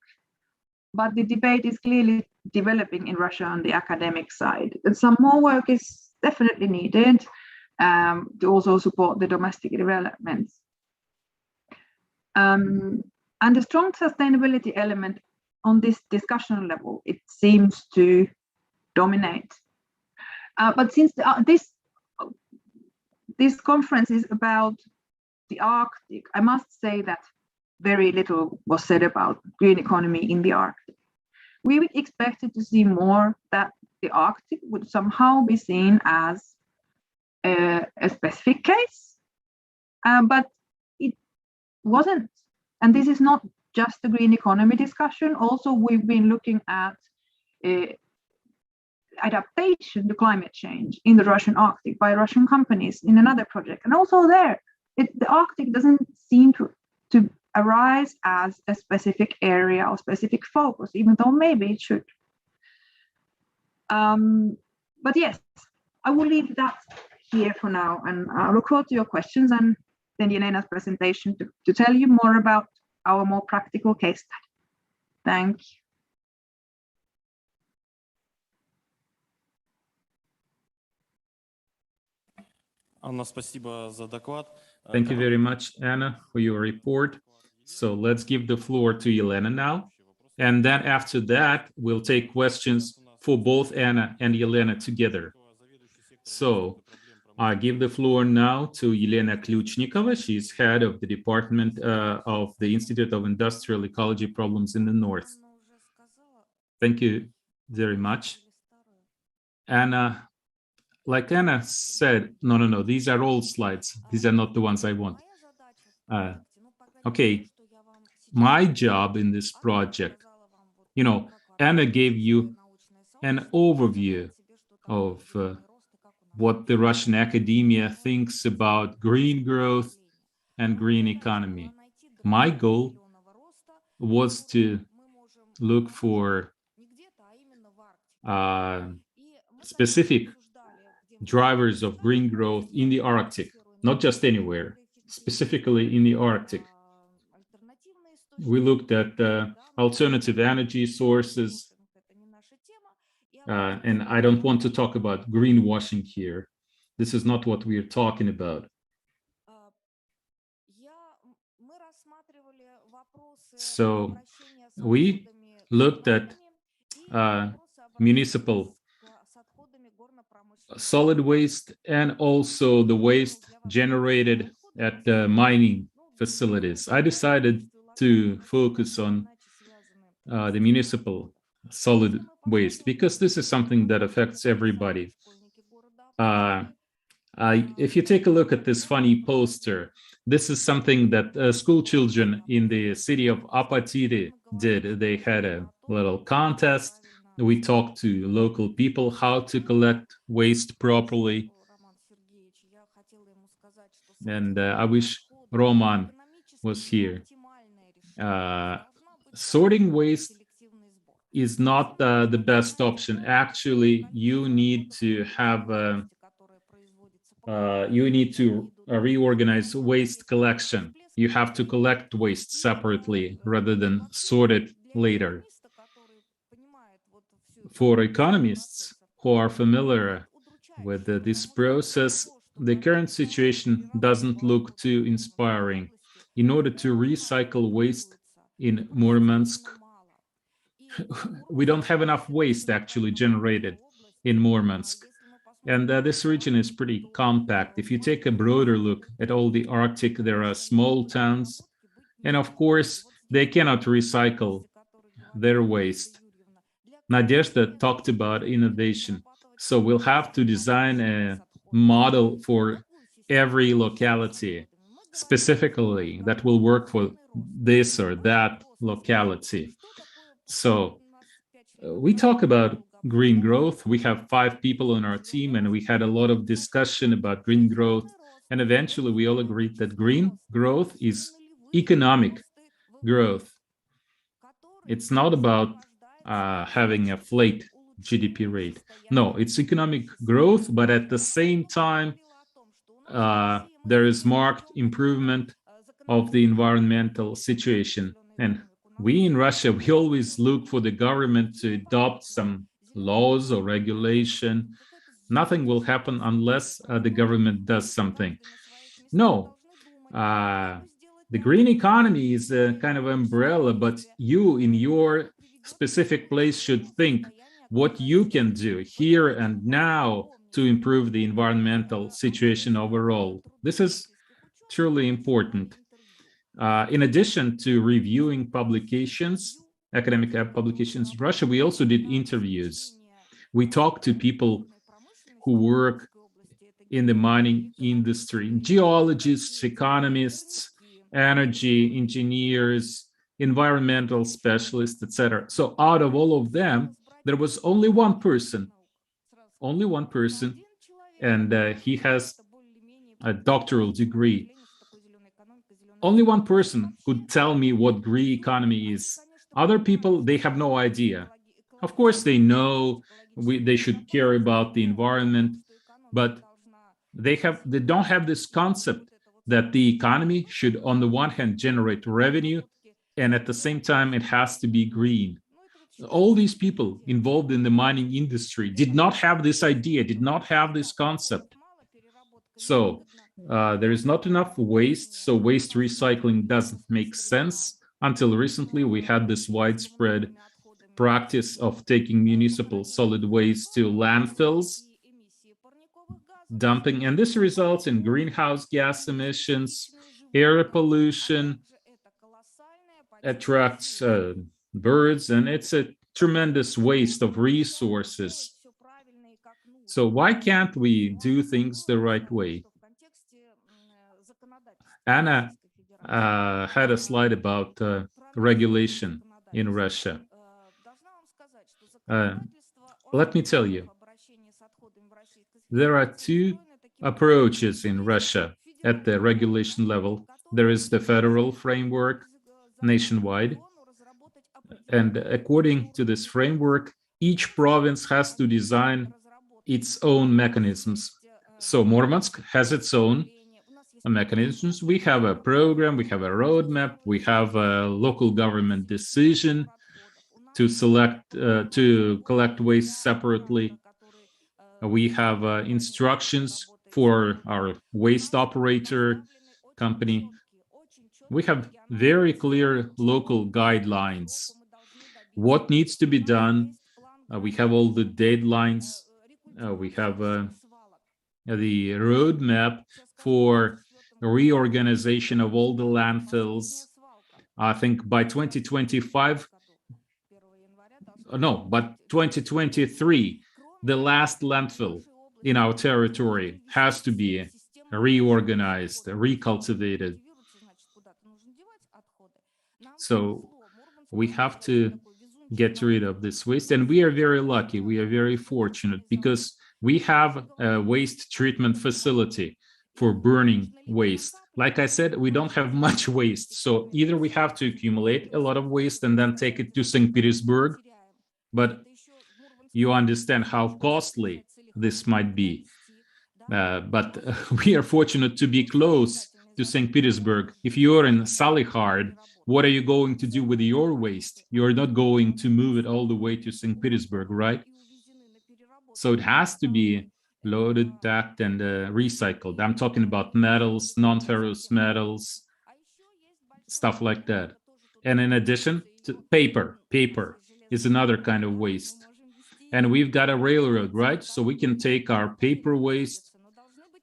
but the debate is clearly developing in Russia on the academic side. And some more work is definitely needed to also support the domestic developments. And the strong sustainability element on this discussion level, it seems to dominate. But since this conference is about the Arctic, I must say that very little was said about green economy in the Arctic. We expected to see more, that the Arctic would somehow be seen as a specific case, but it wasn't. And this is not just the green economy discussion. Also, we've been looking at adaptation to climate change in the Russian Arctic by Russian companies in another project. And also there, the Arctic doesn't seem to arise as a specific area or specific focus, even though maybe it should. But yes, I will leave that here for now, and I look forward to your questions and then Yelena's presentation to tell you more about our more practical case study. Thank you. Thank you very much, Anna, for your report. So let's give the floor to Yelena now. And then after that, we'll take questions for both Anna and Yelena together. So I give the floor now to Yelena Kluchnikova. She's head of the Department of the Institute of Industrial Ecology Problems in the North. Thank you very much. Anna, like Anna said, no, these are old slides. These are not the ones I want. Okay, my job in this project, Anna gave you an overview of what the Russian academia thinks about green growth and green economy. My goal was to look for specific drivers of green growth in the Arctic, not just anywhere, specifically in the Arctic. We looked at alternative energy sources, and I don't want to talk about greenwashing here. This is not what we are talking about. So we looked at municipal solid waste and also the waste generated at mining facilities. I decided to focus on the municipal solid waste because this is something that affects everybody. If you take a look at this funny poster, this is something that school children in the city of Apatiri did. They had a little contest. We talked to local people how to collect waste properly. And I wish Roman was here. Sorting waste is not the best option. Actually, you need to have reorganize waste collection. You have to collect waste separately rather than sort it later. For economists who are familiar with this process, the current situation doesn't look too inspiring. In order to recycle waste in Murmansk, we don't have enough waste actually generated in Murmansk. And this region is pretty compact. If you take a broader look at all the Arctic, there are small towns. And of course, they cannot recycle their waste. Nadezhda talked about innovation. So we'll have to design a model for every locality specifically that will work for this or that locality. So we talk about green growth. We have 5 people on our team, and we had a lot of discussion about green growth. And eventually, we all agreed that green growth is economic growth. It's not about having a flat GDP rate. No, it's economic growth, but at the same time, there is marked improvement of the environmental situation. And we in Russia, we always look for the government to adopt some laws or regulation. Nothing will happen unless the government does something. No, the green economy is a kind of umbrella, but you in your specific place should think what you can do here and now to improve the environmental situation overall. This is truly important. In addition to reviewing publications, academic publications in Russia, we also did interviews. We talked to people who work in the mining industry, geologists, economists, energy engineers, environmental specialists, etc. So out of all of them, there was only one person, and he has a doctoral degree. Only one person could tell me what green economy is. Other people, they have no idea. Of course, they know they should care about the environment, but they don't have this concept that the economy should, on the one hand, generate revenue, and at the same time, it has to be green. All these people involved in the mining industry did not have this idea, did not have this concept. So there is not enough waste, so waste recycling doesn't make sense. Until recently, we had this widespread practice of taking municipal solid waste to landfills, dumping, and this results in greenhouse gas emissions, air pollution, attracts birds, and it's a tremendous waste of resources. So why can't we do things the right way? Anna had a slide about regulation in Russia. Let me tell you, there are 2 approaches in Russia at the regulation level. There is the federal framework nationwide, and according to this framework, each province has to design its own mechanisms. So Murmansk has its own mechanisms. We have a program, we have a roadmap, we have a local government decision to collect waste separately. We have instructions for our waste operator company. We have very clear local guidelines. What needs to be done? We have all the deadlines. We have the roadmap for reorganization of all the landfills. I think by 2025, no, but 2023, the last landfill in our territory has to be reorganized, recultivated. So we have to get rid of this waste, and we are very lucky, we are very fortunate, because we have a waste treatment facility for burning waste. Like I said, we don't have much waste, so either we have to accumulate a lot of waste and then take it to St. Petersburg, but you understand how costly this might be. But we are fortunate to be close to St. Petersburg. If you're in Salihard, what are you going to do with your waste? You're not going to move it all the way to St. Petersburg, right? So it has to be loaded, packed, and recycled. I'm talking about metals, non-ferrous metals, stuff like that. And in addition to paper is another kind of waste. And we've got a railroad, right? So we can take our paper waste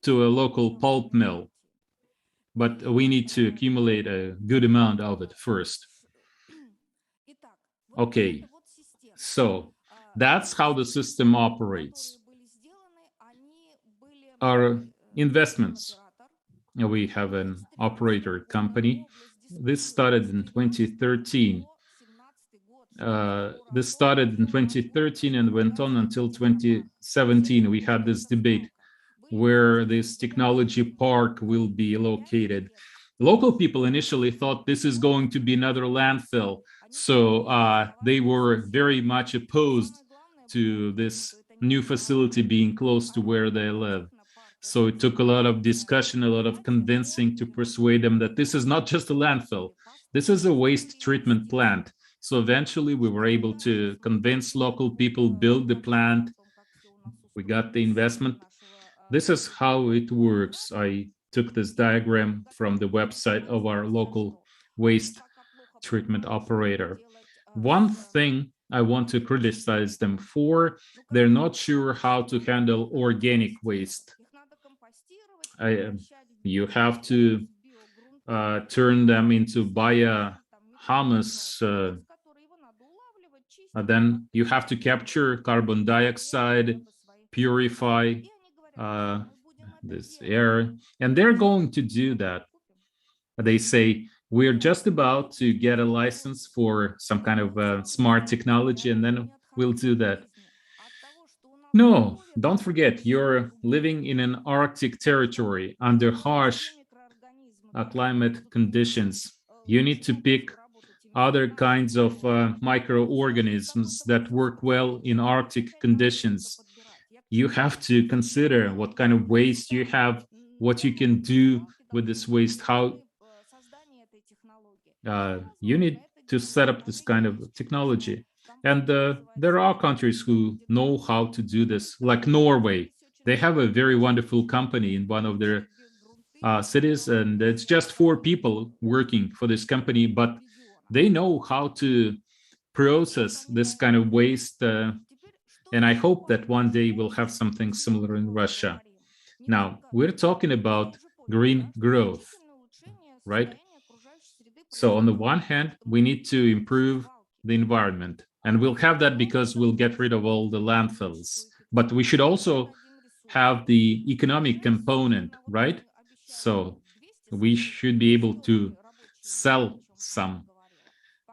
to a local pulp mill, but we need to accumulate a good amount of it first. Okay, so That's how the system operates. Our investments. We have an operator company. This started in 2013. This started in 2013 and went on until 2017. We had this debate where this technology park will be located. Local people initially thought this is going to be another landfill, so they were very much opposed to this new facility being close to where they live. So it took a lot of discussion, a lot of convincing to persuade them that this is not just a landfill, this is a waste treatment plant. So eventually we were able to convince local people, build the plant. We got the investment. This is how it works. I took this diagram from the website of our local waste treatment operator. One thing I want to criticize them for, they're not sure how to handle organic waste. You have to turn them into biohumus. Then you have to capture carbon dioxide, purify this air, and they're going to do that. They say, we're just about to get a license for some kind of smart technology, and then we'll do that. No, don't forget, you're living in an Arctic territory under harsh climate conditions. You need to pick other kinds of microorganisms that work well in Arctic conditions. You have to consider what kind of waste you have, what you can do with this waste, how you need to set up this kind of technology. And there are countries who know how to do this, like Norway. They have a very wonderful company in one of their cities, and it's just 4 people working for this company, but they know how to process this kind of waste. And I hope that one day we'll have something similar in Russia. Now, we're talking about green growth, right? So on the one hand, we need to improve the environment, and we'll have that because we'll get rid of all the landfills. But we should also have the economic component, right? So we should be able to sell some.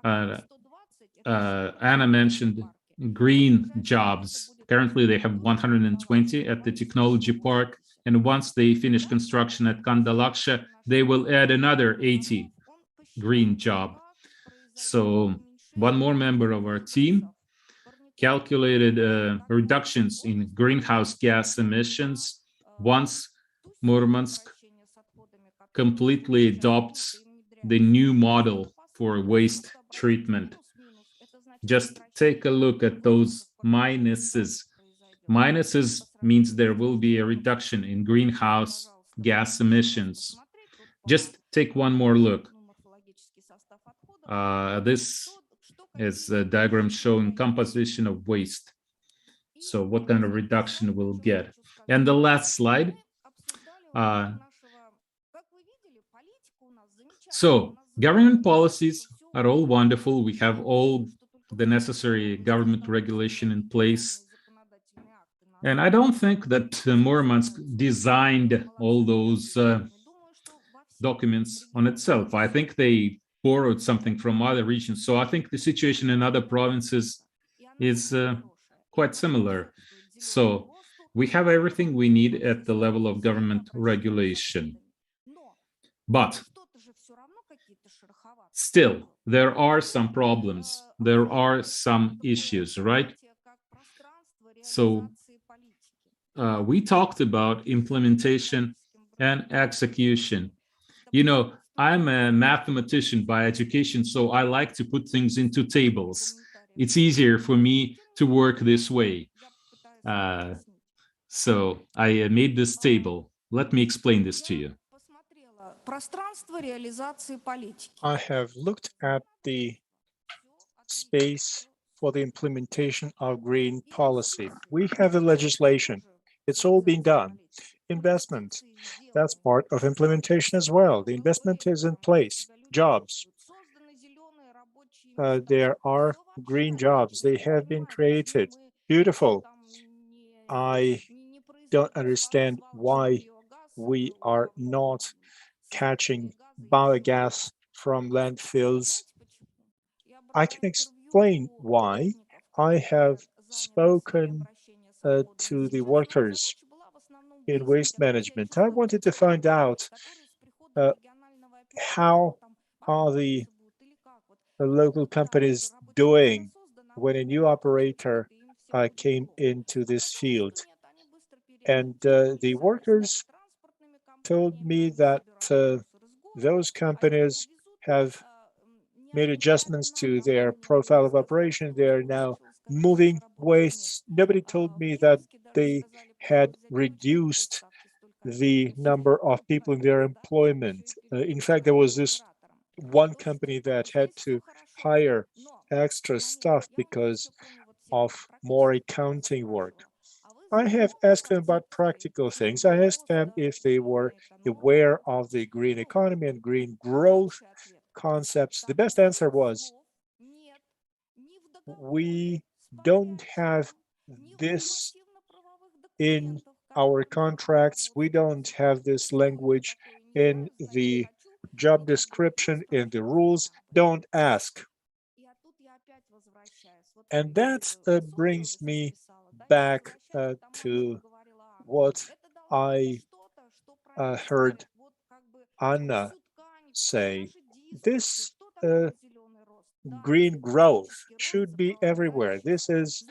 Anna mentioned green jobs. Currently, they have 120 at the technology park, and once they finish construction at Kandalaksha, they will add another 80 green job. So one more member of our team calculated reductions in greenhouse gas emissions once Murmansk completely adopts the new model for waste treatment. Just take a look at those minuses. Minuses means there will be a reduction in greenhouse gas emissions. Just take one more look. This is a diagram showing composition of waste. So what kind of reduction we'll get. And the last slide. So government policies are all wonderful. We have all the necessary government regulation in place. And I don't think that Murmansk designed all those documents on itself. I think they borrowed something from other regions. So I think the situation in other provinces is quite similar. So we have everything we need at the level of government regulation. But still, there are some problems. There are some issues, right? So we talked about implementation and execution. You know, I'm a mathematician by education, so I like to put things into tables. It's easier for me to work this way. So I made this table. Let me explain this to you. I have looked at the space for the implementation of green policy. We have the legislation. It's all being done. Investment, that's part of implementation as well. The investment is in place. Jobs. There are green jobs. They have been created. beautiful. I don't understand why we are not catching biogas from landfills. I can explain why. I have spoken to the workers in waste management. I wanted to find out uh, how are the local companies doing when a new operator came into this field. And the workers told me that those companies have made adjustments to their profile of operation. They are now moving wastes. Nobody told me that they had reduced the number of people in their employment. In fact, there was this one company that had to hire extra staff because of more accounting work. I have asked them about practical things. I asked them if they were aware of the green economy and green growth concepts. The best answer was, we don't have this in our contracts. We don't have this language in the job description, in the rules. Don't ask. And that brings me back to what I heard Anna say. This green growth should be everywhere. This is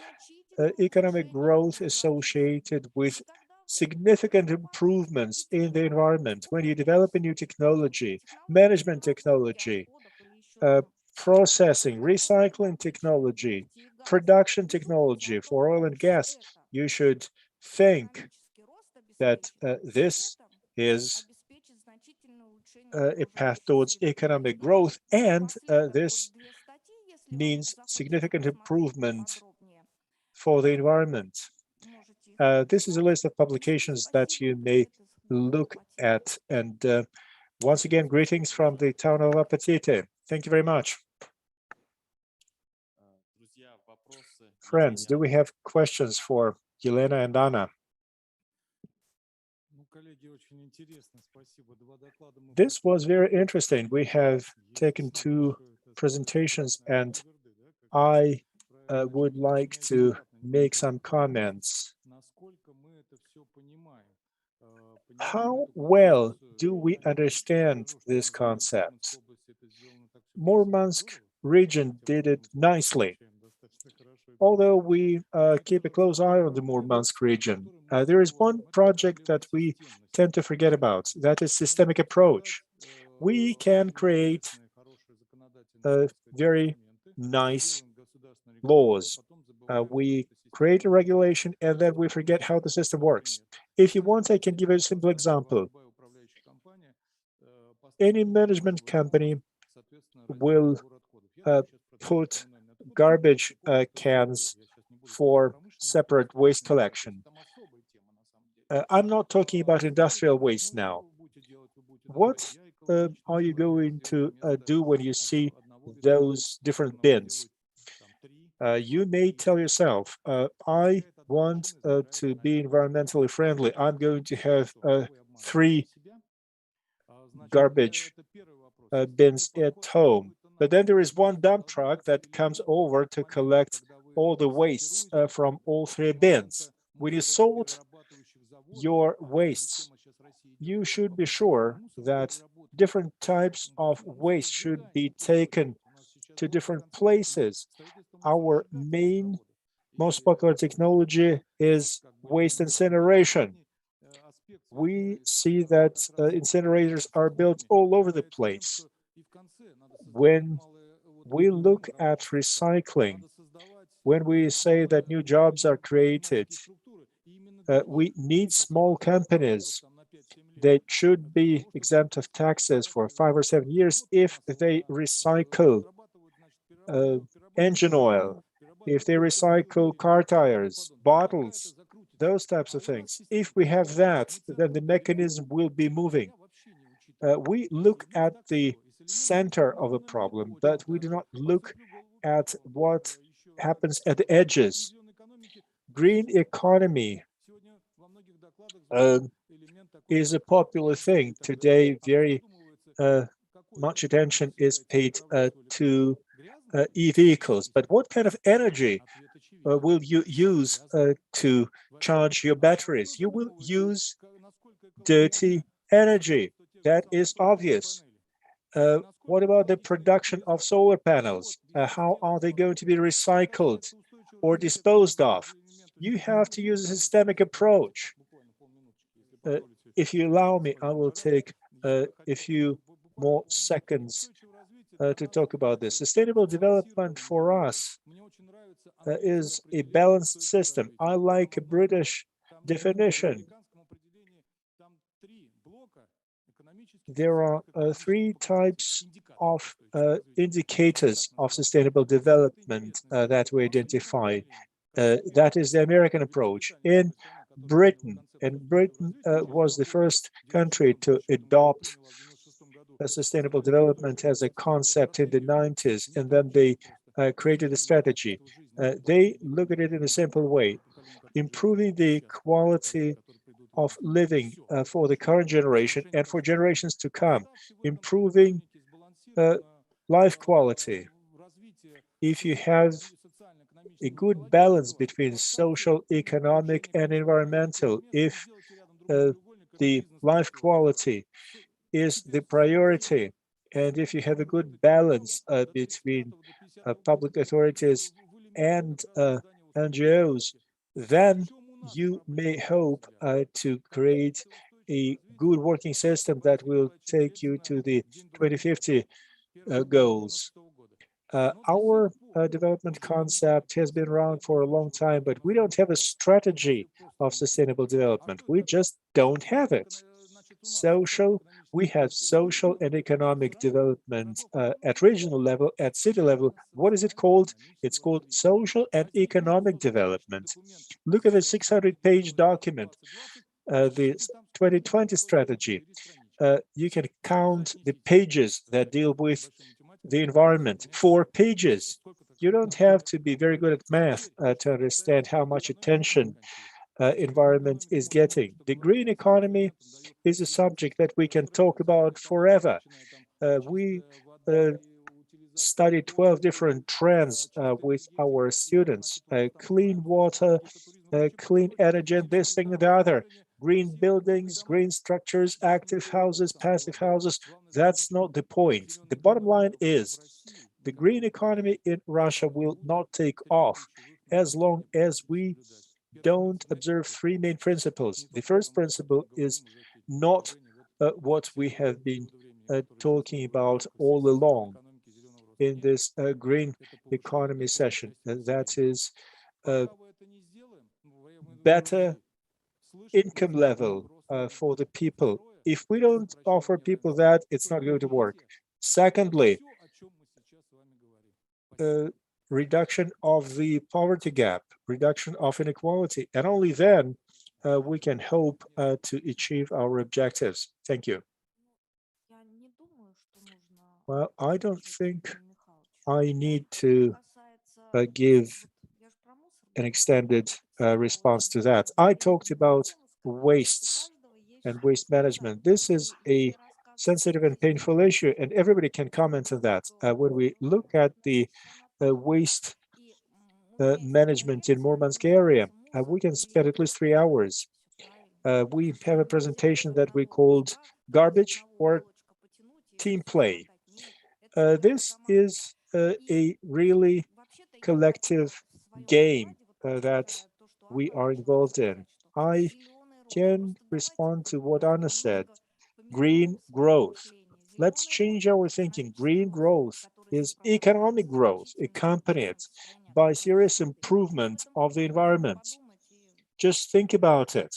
economic growth associated with significant improvements in the environment. When you develop a new technology, management technology, processing, recycling technology, production technology for oil and gas, you should think that this is a path towards economic growth, and this means significant improvement for the environment. This is a list of publications that you may look at. And once again, greetings from the town of Apatite. Thank you very much. Friends, do we have questions for Yelena and Anna? This was very interesting. We have taken two presentations, and I would like to make some comments. How well do we understand this concept? Murmansk region did it nicely. Although we keep a close eye on the Murmansk region, there is one project that we tend to forget about. That is systemic approach. We can create very nice laws. We create a regulation and then we forget how the system works. If you want, I can give a simple example. Any management company will put garbage cans for separate waste collection. I'm not talking about industrial waste now. What are you going to do when you see those different bins? You may tell yourself, I want to be environmentally friendly. I'm going to have 3 garbage bins at home. But then there is one dump truck that comes over to collect all the wastes from all 3 bins. When you sort your wastes, you should be sure that different types of waste should be taken to different places. Our most popular technology is waste incineration. We see that incinerators are built all over the place. When we look at recycling, when we say that new jobs are created, we need small companies that should be exempt of taxes for 5 or 7 years if they recycle engine oil, if they recycle car tires, bottles, those types of things. If we have that, then the mechanism will be moving. We look at the center of a problem, but we do not look at what happens at the edges. green economy is a popular thing. Today, very much attention is paid to e-vehicles. But what kind of energy will you use to charge your batteries? You will use dirty energy. That is obvious. What about the production of solar panels? How are they going to be recycled or disposed of? You have to use a systemic approach. If you allow me, I will take a few more seconds to talk about this. Sustainable development for us is a balanced system. I like a British definition. There are three types of indicators of sustainable development that we identify. That is the American approach. In Britain, was the first country to adopt sustainable development as a concept in the 90s, and then they created a strategy. They look at it in a simple way: improving the quality of living for the current generation and for generations to come, improving life quality. If you have a good balance between social, economic, and environmental, if the life quality is the priority, and if you have a good balance between public authorities and NGOs, then you may hope to create a good working system that will take you to the 2050 goals. Our development concept has been around for a long time, but we don't have a strategy of sustainable development. We just don't have it. We have social and economic development at regional level, at city level. What is it called? It's called social and economic development. Look at the 600-page document, the 2020 strategy. You can count the pages that deal with the environment. 4 pages. You don't have to be very good at math to understand how much attention environment is getting. The green economy is a subject that we can talk about forever. We studied 12 different trends with our students: clean water, clean energy, and this thing and the other. Green buildings, green structures, active houses, passive houses. That's not the point. The bottom line is the green economy in Russia will not take off as long as we don't observe 3 main principles. The first principle is not what we have been talking about all along in this green economy session. That is better income level for the people. If we don't offer people that, it's not going to work. Secondly, reduction of the poverty gap, reduction of inequality, and only then we can hope to achieve our objectives. Thank you. Well, I don't think I need to give an extended response to that. I talked about wastes and waste management. This is a sensitive and painful issue, and everybody can comment on that. When we look at the waste management in Murmansk area, we can spend at least 3 hours. We have a presentation that we called Garbage or Team Play. This is a really collective game that we are involved in. I can respond to what Anna said. Green growth. Let's change our thinking. Green growth is economic growth accompanied by serious improvement of the environment. Just think about it.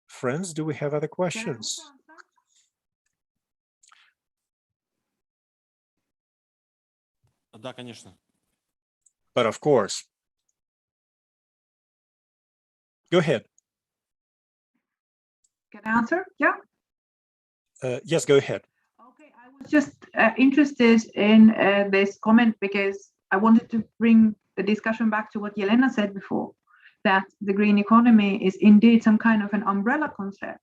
Friends, do we have other questions? But of course. Go ahead. Can I answer? Yeah. Yes, go ahead. Okay, I was just interested in this comment because I wanted to bring the discussion back to what Yelena said before, that the green economy is indeed some kind of an umbrella concept.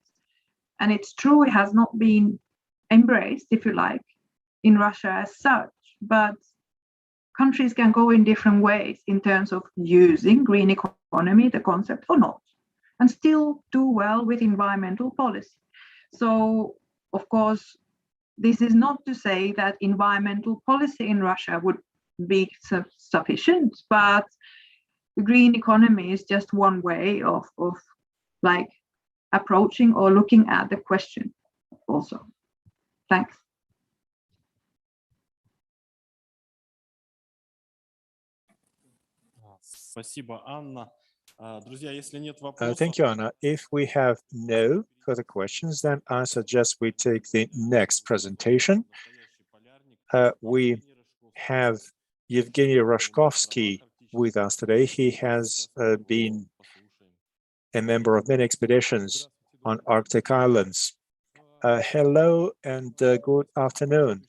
And it's true, it has not been embraced, if you like, in Russia as such, but countries can go in different ways in terms of using green economy, the concept, or not, and still do well with environmental policy. So, of course, this is not to say that environmental policy in Russia would be sufficient, but the green economy is just one way of like approaching or looking at the question also. Thanks. Спасибо, Анна. Друзья, если нет Thank you, Anna. If we have no further questions, then I suggest we take the next presentation. We have Evgeny Rashkovsky with us today. He has been a member of many expeditions on Arctic islands. Hello and good afternoon.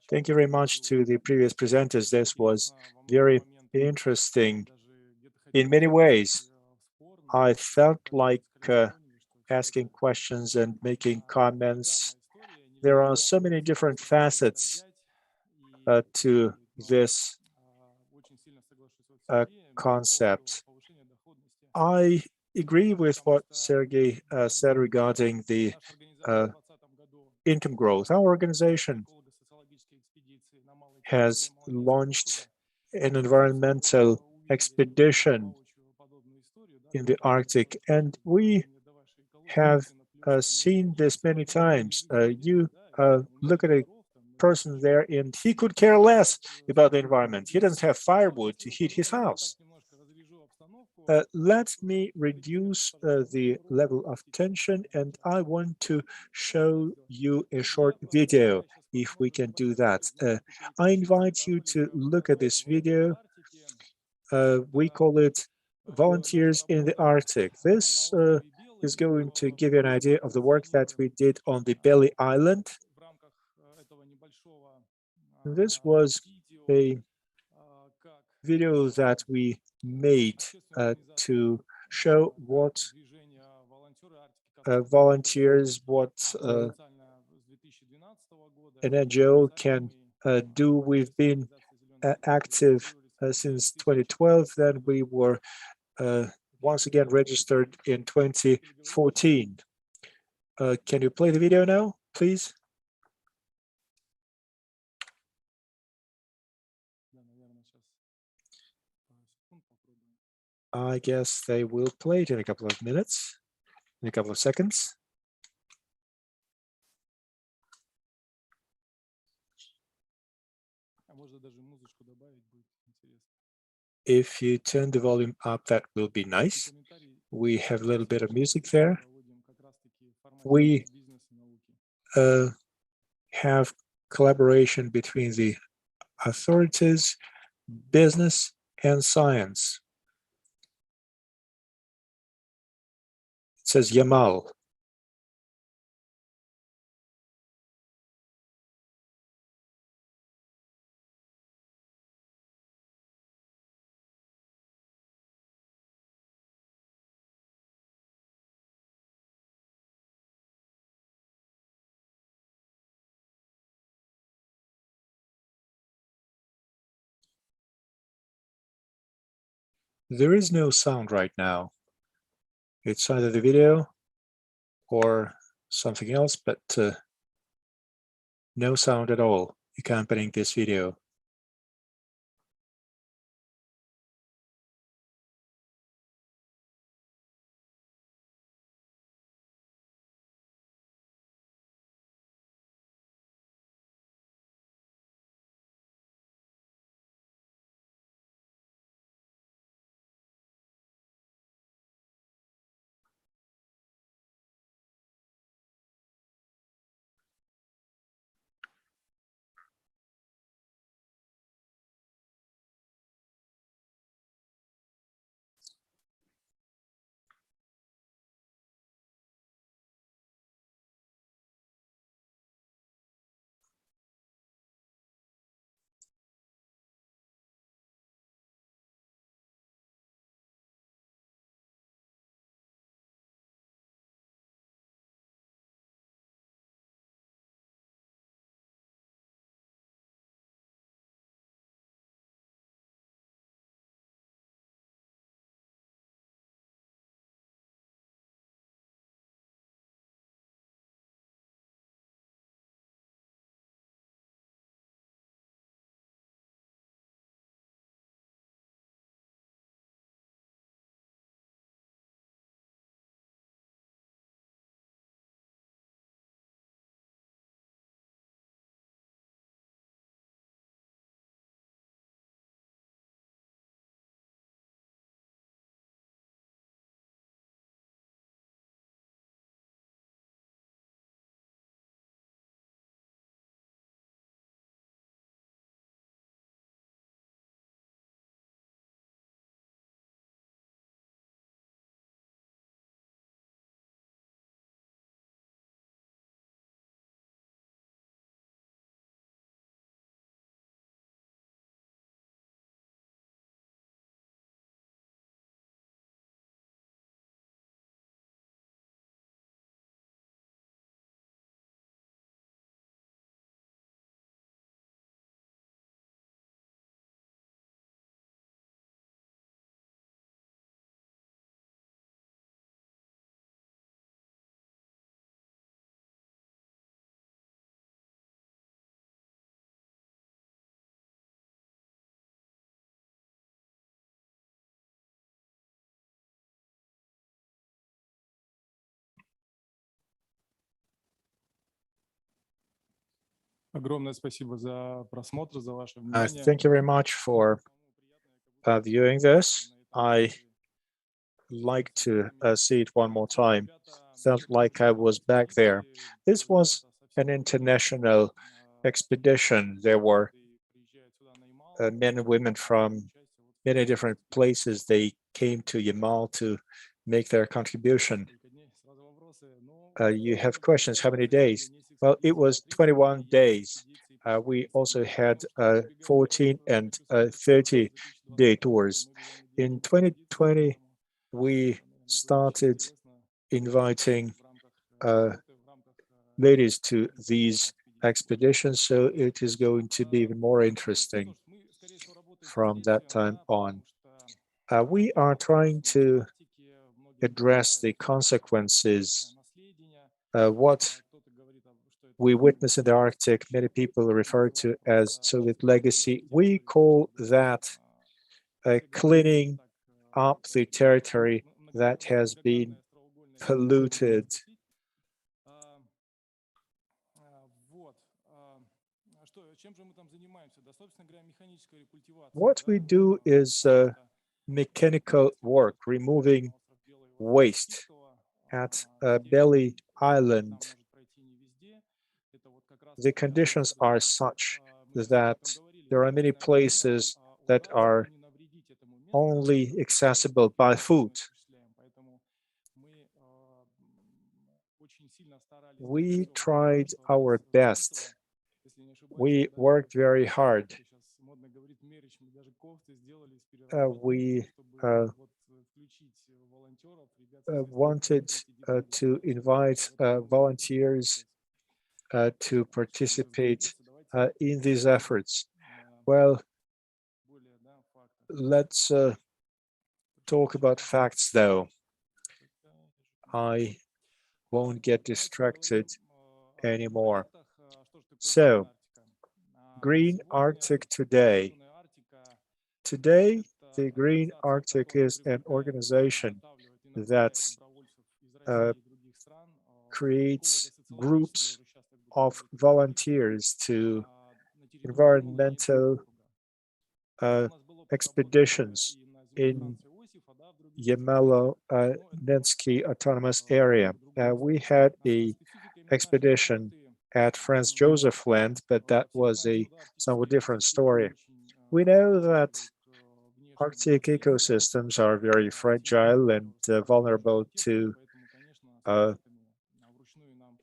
Thank you very much to the previous presenters. This was very interesting in many ways. I felt like asking questions and making comments. There are so many different facets to this concept. I agree with what Sergey said regarding the income growth. Our organization has launched an environmental expedition in the Arctic, and we have seen this many times. You look at a person there and he could care less about the environment. He doesn't have firewood to heat his house. Let me reduce the level of tension, and I want to show you a short video, if we can do that. I invite you to look at this video. We call it Volunteers in the Arctic. This is going to give you an idea of the work that we did on the Belly Island. This was a video that we made to show what volunteers, what an NGO can do. We've been active since 2012, then we were once again registered in 2014. Can you play the video now, please? I guess they will play it in a couple of minutes, in a couple of seconds. If you turn the volume up, that will be nice. We have a little bit of music there. We have collaboration between the authorities, business, and science. It says Yamal. There is no sound right now. It's either the video or something else, but no sound at all accompanying this video. Огромное спасибо за просмотр, за ваше Thank you very much for viewing this. I like to see it one more time. Felt like I was back there. This was an international expedition. There were men and women from many different places. They came to Yamal to make their contribution. You have questions, how many days? Well, it was 21 days. We also had 14 and 30-day tours. In 2020, we started inviting ladies to these expeditions, so it is going to be even more interesting from that time on. We are trying to address the consequences. What we witness in the Arctic, many people refer to as Soviet legacy. We call that cleaning up the territory that has been polluted. What we do is mechanical work, removing waste at Belly Island. The conditions are such that there are many places that are only accessible by foot. We tried our best. We worked very hard. We wanted to invite volunteers to participate in these efforts. Well, let's talk about facts, though. I won't get distracted anymore. So, Green Arctic today. Today, the Green Arctic is an organization that creates groups of volunteers to environmental expeditions in Yamalo-Nensky Autonomous Area. We had a expedition at Franz Joseph Land, but that was a somewhat different story. We know that Arctic ecosystems are very fragile and vulnerable to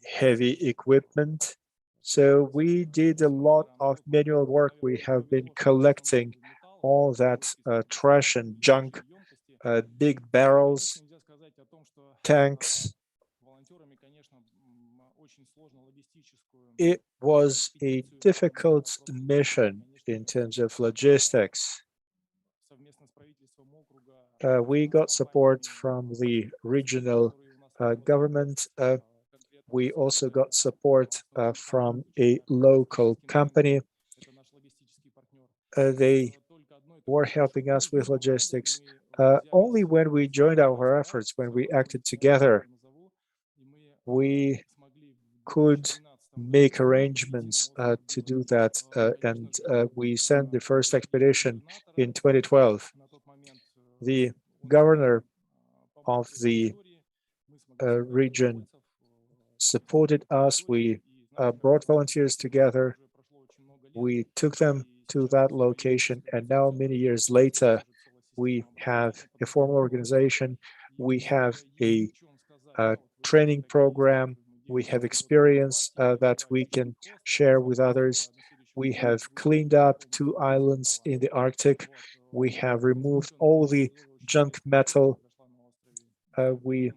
heavy equipment. So we did a lot of manual work. We have been collecting all that trash and junk, big barrels, tanks. It was a difficult mission in terms of logistics. We got support from the regional government. We also got support from a local company. They were helping us with logistics. Only when we joined our efforts, when we acted together, we could make arrangements to do that. And we sent the first expedition in 2012. The governor of the region supported us. We brought volunteers together. We took them to that location. And now, many years later, we have a formal organization. We have a training program. We have experience that we can share with others. We have cleaned up 2 islands in the Arctic. We have removed all the junk metal. We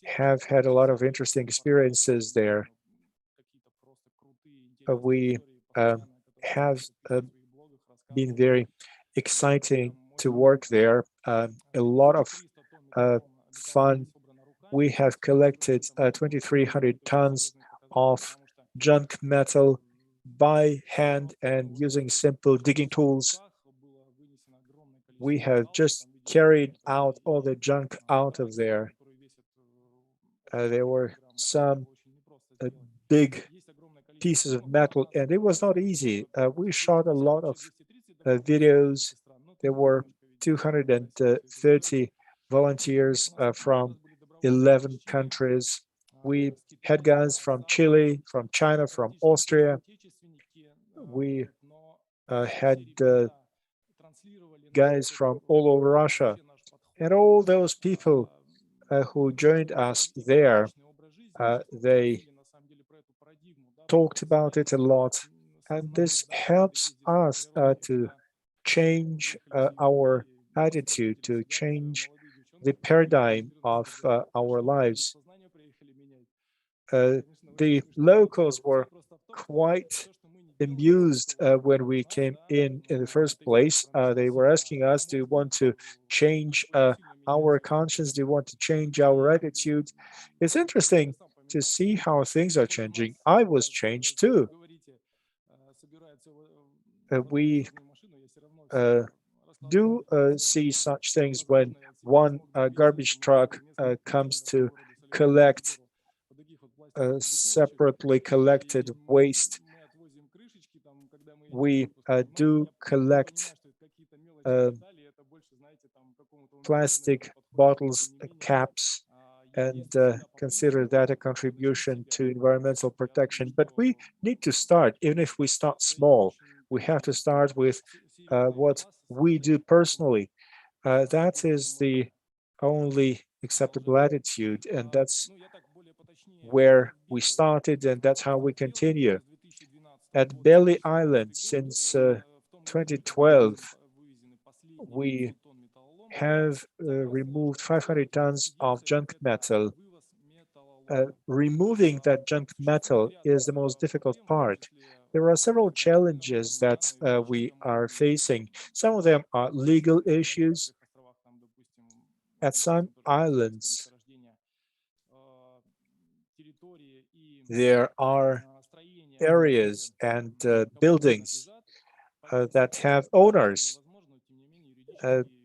have had a lot of interesting experiences there. We have been very exciting to work there. A lot of fun. We have collected 2,300 tons of junk metal by hand and using simple digging tools. We have just carried out all the junk out of there. There were some big pieces of metal, and it was not easy. We shot a lot of videos. There were 230 volunteers from 11 countries. We had guys from Chile, from China, from Austria. We had guys from all over Russia. And all those people who joined us there, they talked about it a lot. And this helps us to change our attitude, to change the paradigm of our lives. The locals were quite amused when we came in the first place. They were asking us, do you want to change our conscience? Do you want to change our attitude? It's interesting to see how things are changing. I was changed too. We do see such things when one garbage truck comes to collect separately collected waste. We do collect plastic bottles, caps, and consider that a contribution to environmental protection. But we need to start, even if we start small, we have to start with what we do personally. That is the only acceptable attitude, and that's where we started, and that's how we continue. At Belly Island, since 2012, we have removed 500 tons of junk metal. Removing that junk metal is the most difficult part. There are several challenges that we are facing. Some of them are legal issues. At some islands, there are areas and buildings that have owners.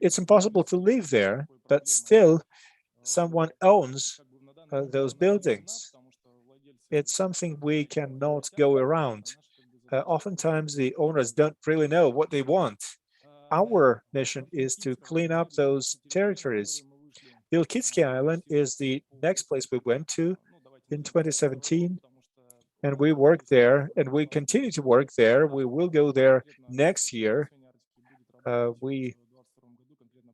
It's impossible to live there, but still someone owns those buildings. It's something we cannot go around. Oftentimes the owners don't really know what they want. Our mission is to clean up those territories. Ilkitsky Island is the next place we went to in 2017, and we worked there, and we continue to work there. We will go there next year. We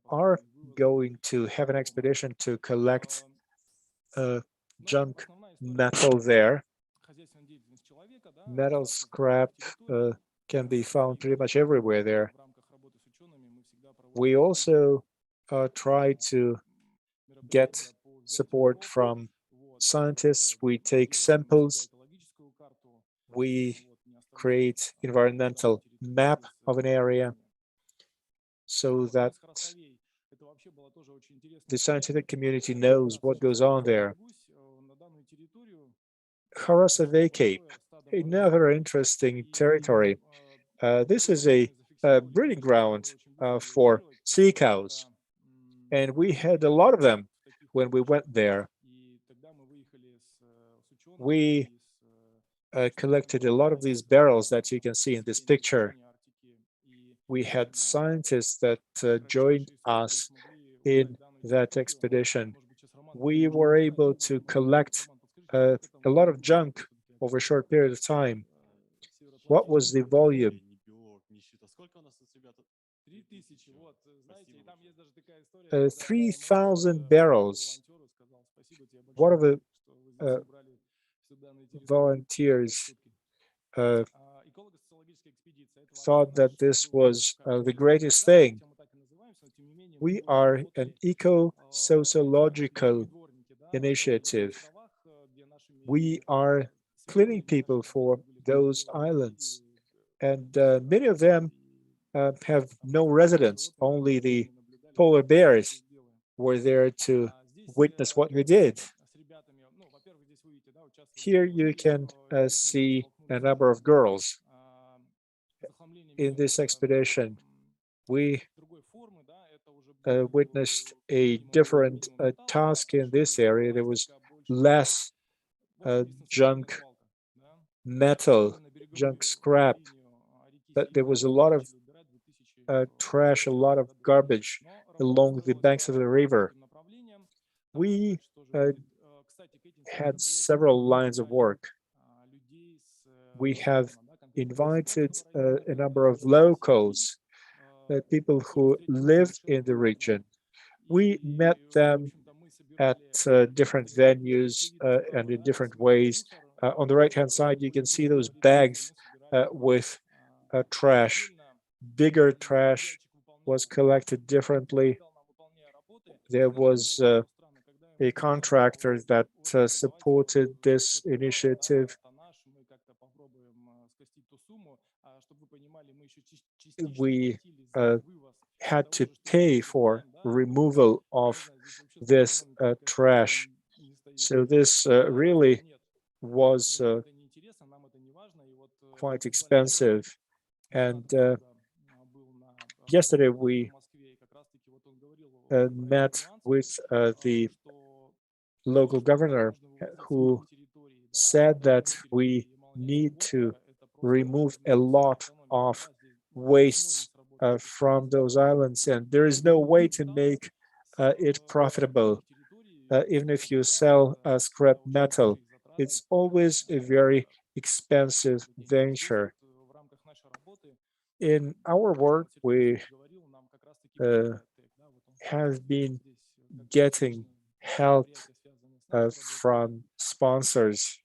are going to have an expedition to collect junk metal there. Metal scrap can be found pretty much everywhere there. We also try to get support from scientists. We take samples. We create environmental map of an area so that the scientific community knows what goes on there. Harasave Cape, another interesting territory. This is a breeding ground for sea cows, and we had a lot of them when we went there. We collected a lot of these barrels that you can see in this picture. We had scientists that joined us in that expedition. We were able to collect a lot of junk over a short period of time. What was the volume? 3,000 barrels. One of the volunteers thought that this was the greatest thing. We are an eco-sociological initiative. We are cleaning people for those islands, and many of them have no residents. Only the polar bears were there to witness what we did. Here you can see a number of girls. In this expedition, we witnessed a different task in this area. There was less junk metal, junk scrap. But there was a lot of trash, a lot of garbage along the banks of the river. We had several lines of work. We have invited a number of locals, people who live in the region. We met them at different venues and in different ways. On the right-hand side, you can see those bags with trash. Bigger trash was collected differently. There was a contractor that supported this initiative. We had to pay for removal of this trash. So this really was quite expensive. And yesterday we met with the local governor who said that we need to remove a lot of wastes from those islands, and there is no way to make it profitable. Even if you sell scrap metal, it's always a very expensive venture. In our work, we have been getting help from sponsors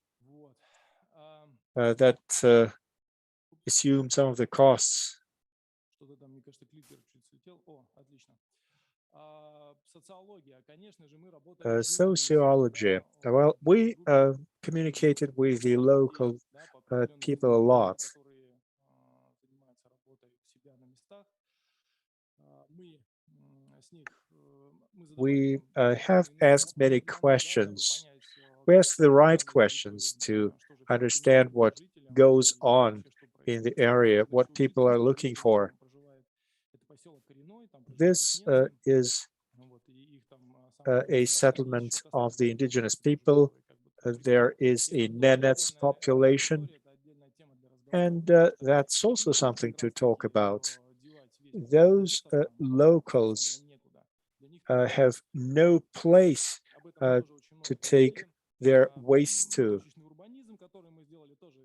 that assume some of the costs. Sociology. Well, we communicated with the local people a lot. We have asked many questions. We asked the right questions to understand what goes on in the area, what people are looking for. This is a settlement of the indigenous people. There is a Nenets population, and that's also something to talk about. Those locals have no place to take their waste to.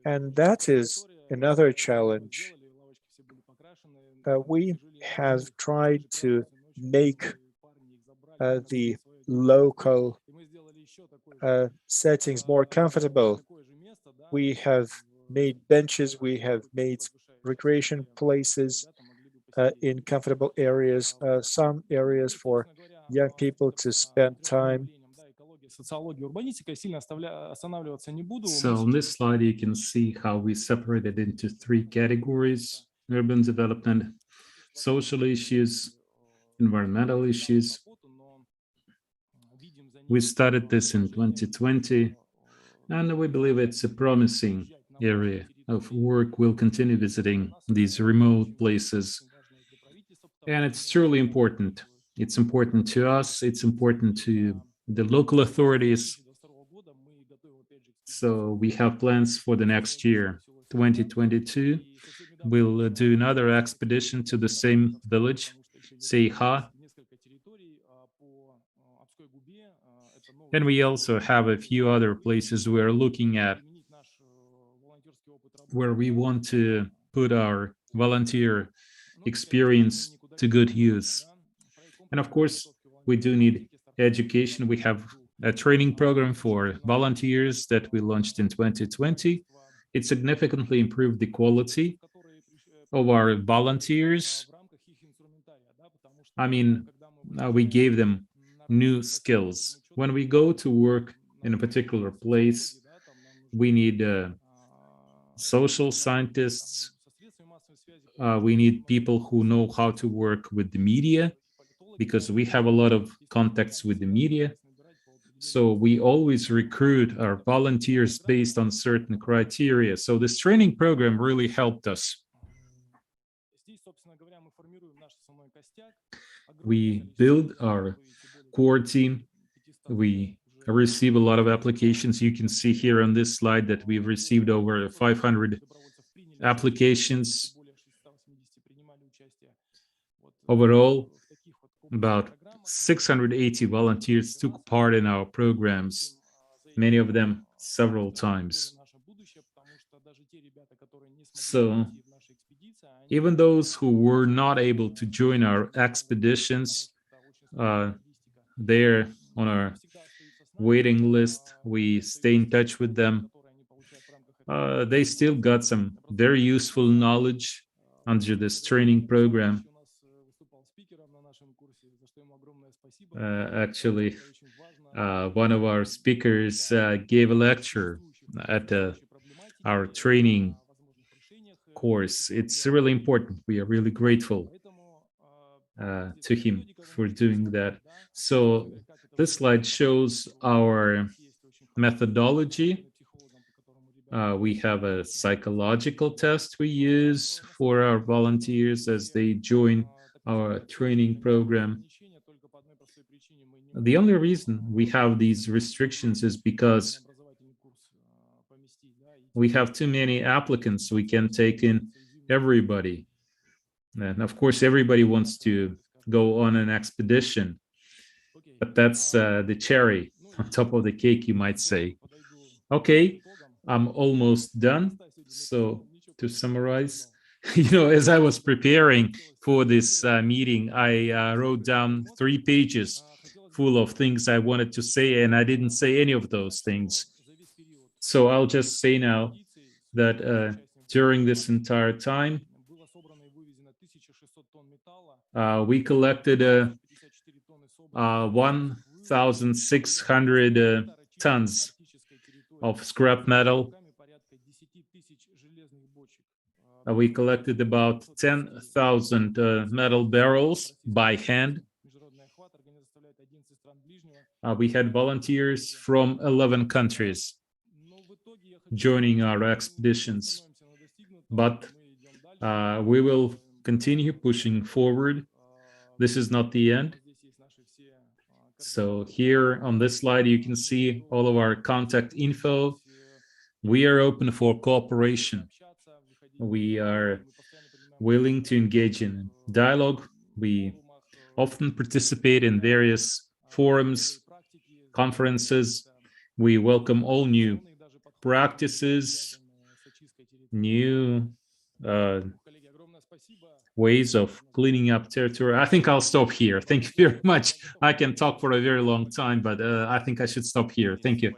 And that is another challenge. We have tried to make the local settings more comfortable. We have made benches, we have made recreation places in comfortable areas, some areas for young people to spend time. So on this slide, you can see how we separated into three categories: urban development, social issues, environmental issues. We started this in 2020, and we believe it's a promising area of work. We'll continue visiting these remote places. And it's truly important. It's important to us, it's important to the local authorities. So we have plans for the next year, 2022. We'll do another expedition to the same village, Seyha. And we also have a few other places we're looking at where we want to put our volunteer experience to good use. And of course, we do need education. We have a training program for volunteers that we launched in 2020. It significantly improved the quality of our volunteers. I mean, we gave them new skills. When we go to work in a particular place, we need social scientists. We need people who know how to work with the media, because we have a lot of contacts with the media. So we always recruit our volunteers based on certain criteria. So this training program really helped us. We build our core team. We receive a lot of applications. You can see here on this slide that we've received over 500 applications. Overall, about 680 volunteers took part in our programs, many of them several times. So even those who were not able to join our expeditions, they're on our waiting list. We stay in touch with them. They still got some very useful knowledge under this training program. Actually, one of our speakers gave a lecture at our training course. It's really important. We are really grateful to him for doing that. So this slide shows our methodology. We have a psychological test we use for our volunteers as they join our training program. The only reason we have these restrictions is because we have too many applicants. We can take in everybody. And of course, everybody wants to go on an expedition, but that's the cherry on top of the cake, you might say. Okay, I'm almost done. So to summarize, as I was preparing for this meeting, I wrote down 3 pages full of things I wanted to say, and I didn't say any of those things. So I'll just say now that during this entire time, we collected 1,600 tons of scrap metal. We collected about 10,000 metal barrels by hand. We had volunteers from 11 countries joining our expeditions, but we will continue pushing forward. This is not the end. So here on this slide, you can see all of our contact info. We are open for cooperation. We are willing to engage in dialogue. We often participate in various forums, conferences. We welcome all new practices, new ways of cleaning up territory. I think I'll stop here. Thank you very much. I can talk for a very long time, but I think I should stop here. Thank you.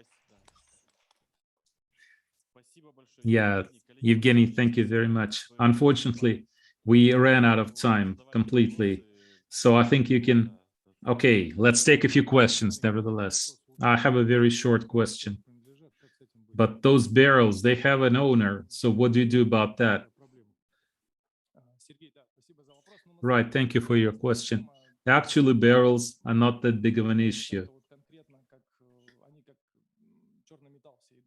Yeah, Evgeny, thank you very much. Unfortunately, we ran out of time completely. So I think you can... Okay, let's take a few questions, nevertheless. I have a very short question. But those barrels, they have an owner. So what do you do about that? Right, thank you for your question. Actually, barrels are not that big of an issue.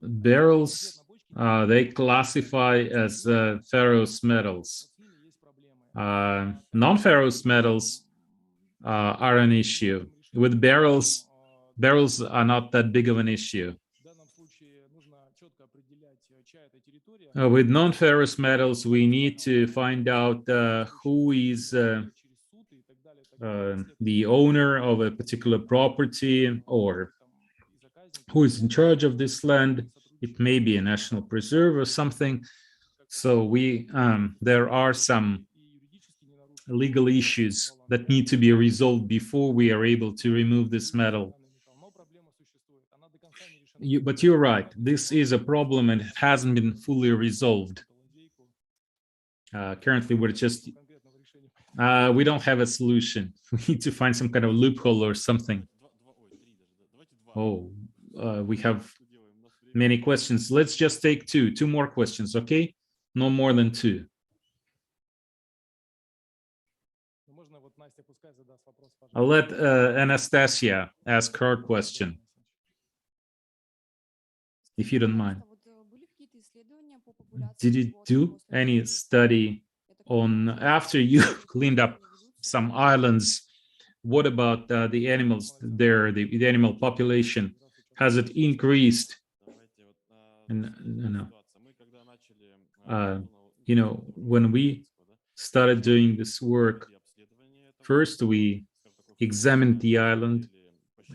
Barrels, they classify as ferrous metals. Non-ferrous metals are an issue. With barrels, barrels are not that big of an issue. With non-ferrous metals, we need to find out who is the owner of a particular property or who is in charge of this land. It may be a national preserve or something. So there are some legal issues that need to be resolved before we are able to remove this metal. But you're right, this is a problem and it hasn't been fully resolved. Currently, we're just, we don't have a solution. We need to find some kind of loophole or something. Oh, we have many questions. Let's just take two more questions, okay? No more than 2. I'll let Anastasia ask her question, if you don't mind. Did you do any study on, after you cleaned up some islands, what about the animals there, the animal population? Has it increased? No. You know, when we started doing this work, first we examined the island.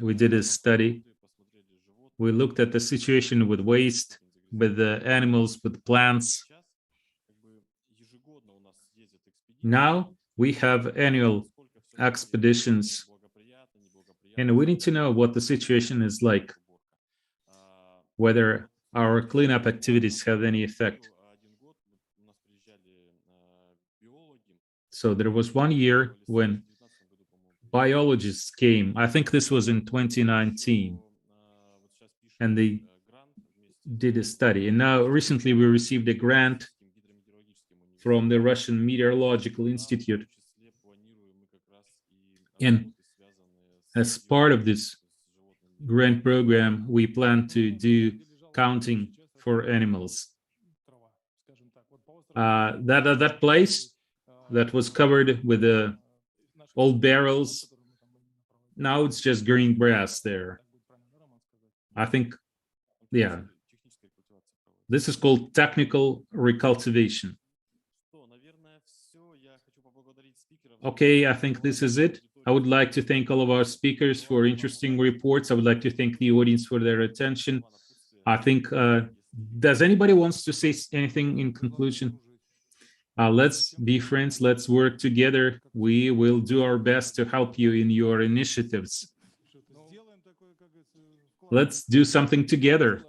We did a study. We looked at the situation with waste, with the animals, with plants. Now we have annual expeditions, and we need to know what the situation is like, whether our cleanup activities have any effect. So there was 1 year when biologists came. I think this was in 2019, and they did a study. And now recently we received a grant from the Russian Meteorological Institute. And as part of this grant program, we plan to do counting for animals. That place that was covered with old barrels, now it's just green grass there. I think, yeah, this is called technical recultivation. Okay, I think this is it. I would like to thank all of our speakers for interesting reports. I would like to thank the audience for their attention. I think, does anybody wants to say anything in conclusion? Let's be friends. Let's work together. We will do our best to help you in your initiatives. Let's do something together.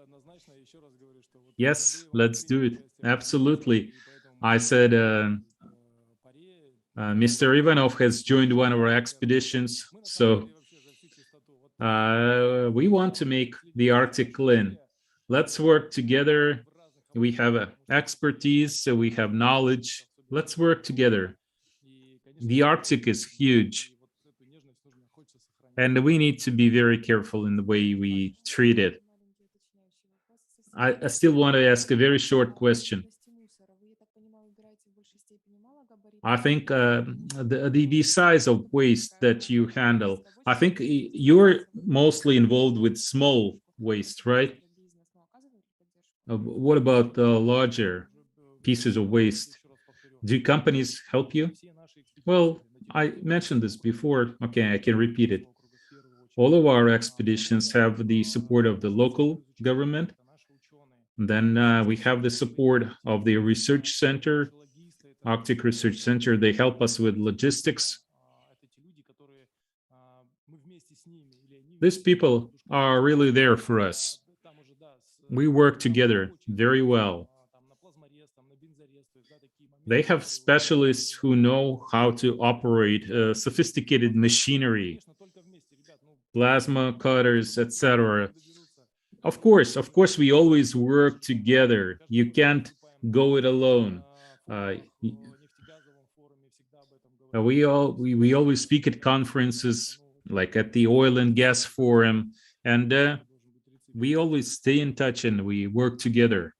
Yes, let's do it. Absolutely. I said, Mr. Ivanov has joined one of our expeditions, so we want to make the Arctic clean. Let's work together. We have expertise, so we have knowledge. Let's work together. The Arctic is huge, and we need to be very careful in the way we treat it. I still want to ask a very short question. I think the size of waste that you handle, I think you're mostly involved with small waste, right? What about the larger pieces of waste? Do companies help you? Well, I mentioned this before. Okay, I can repeat it. All of our expeditions have the support of the local government. Then we have the support of the research center, Arctic Research Center. They help us with logistics. These people are really there for us. We work together very well. They have specialists who know how to operate sophisticated machinery, plasma cutters, etc. Of course, we always work together. You can't go it alone. We always speak at conferences, like at the Oil and Gas Forum, and we always stay in touch and we work together.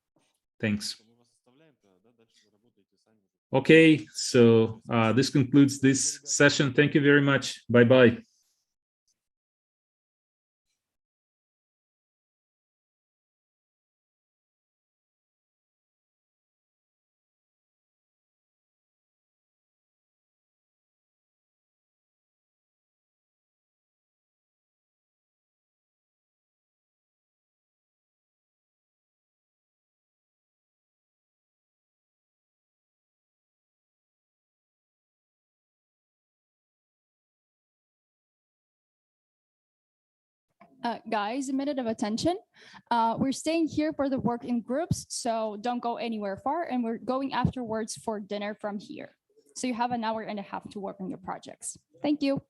Thanks. Okay, so this concludes this session. Thank you very much. Bye-bye. Guys, a minute of attention. We're staying here for the work in groups, so don't go anywhere far, and we're going afterwards for dinner from here. So you have an hour and a half to work on your projects. Thank you.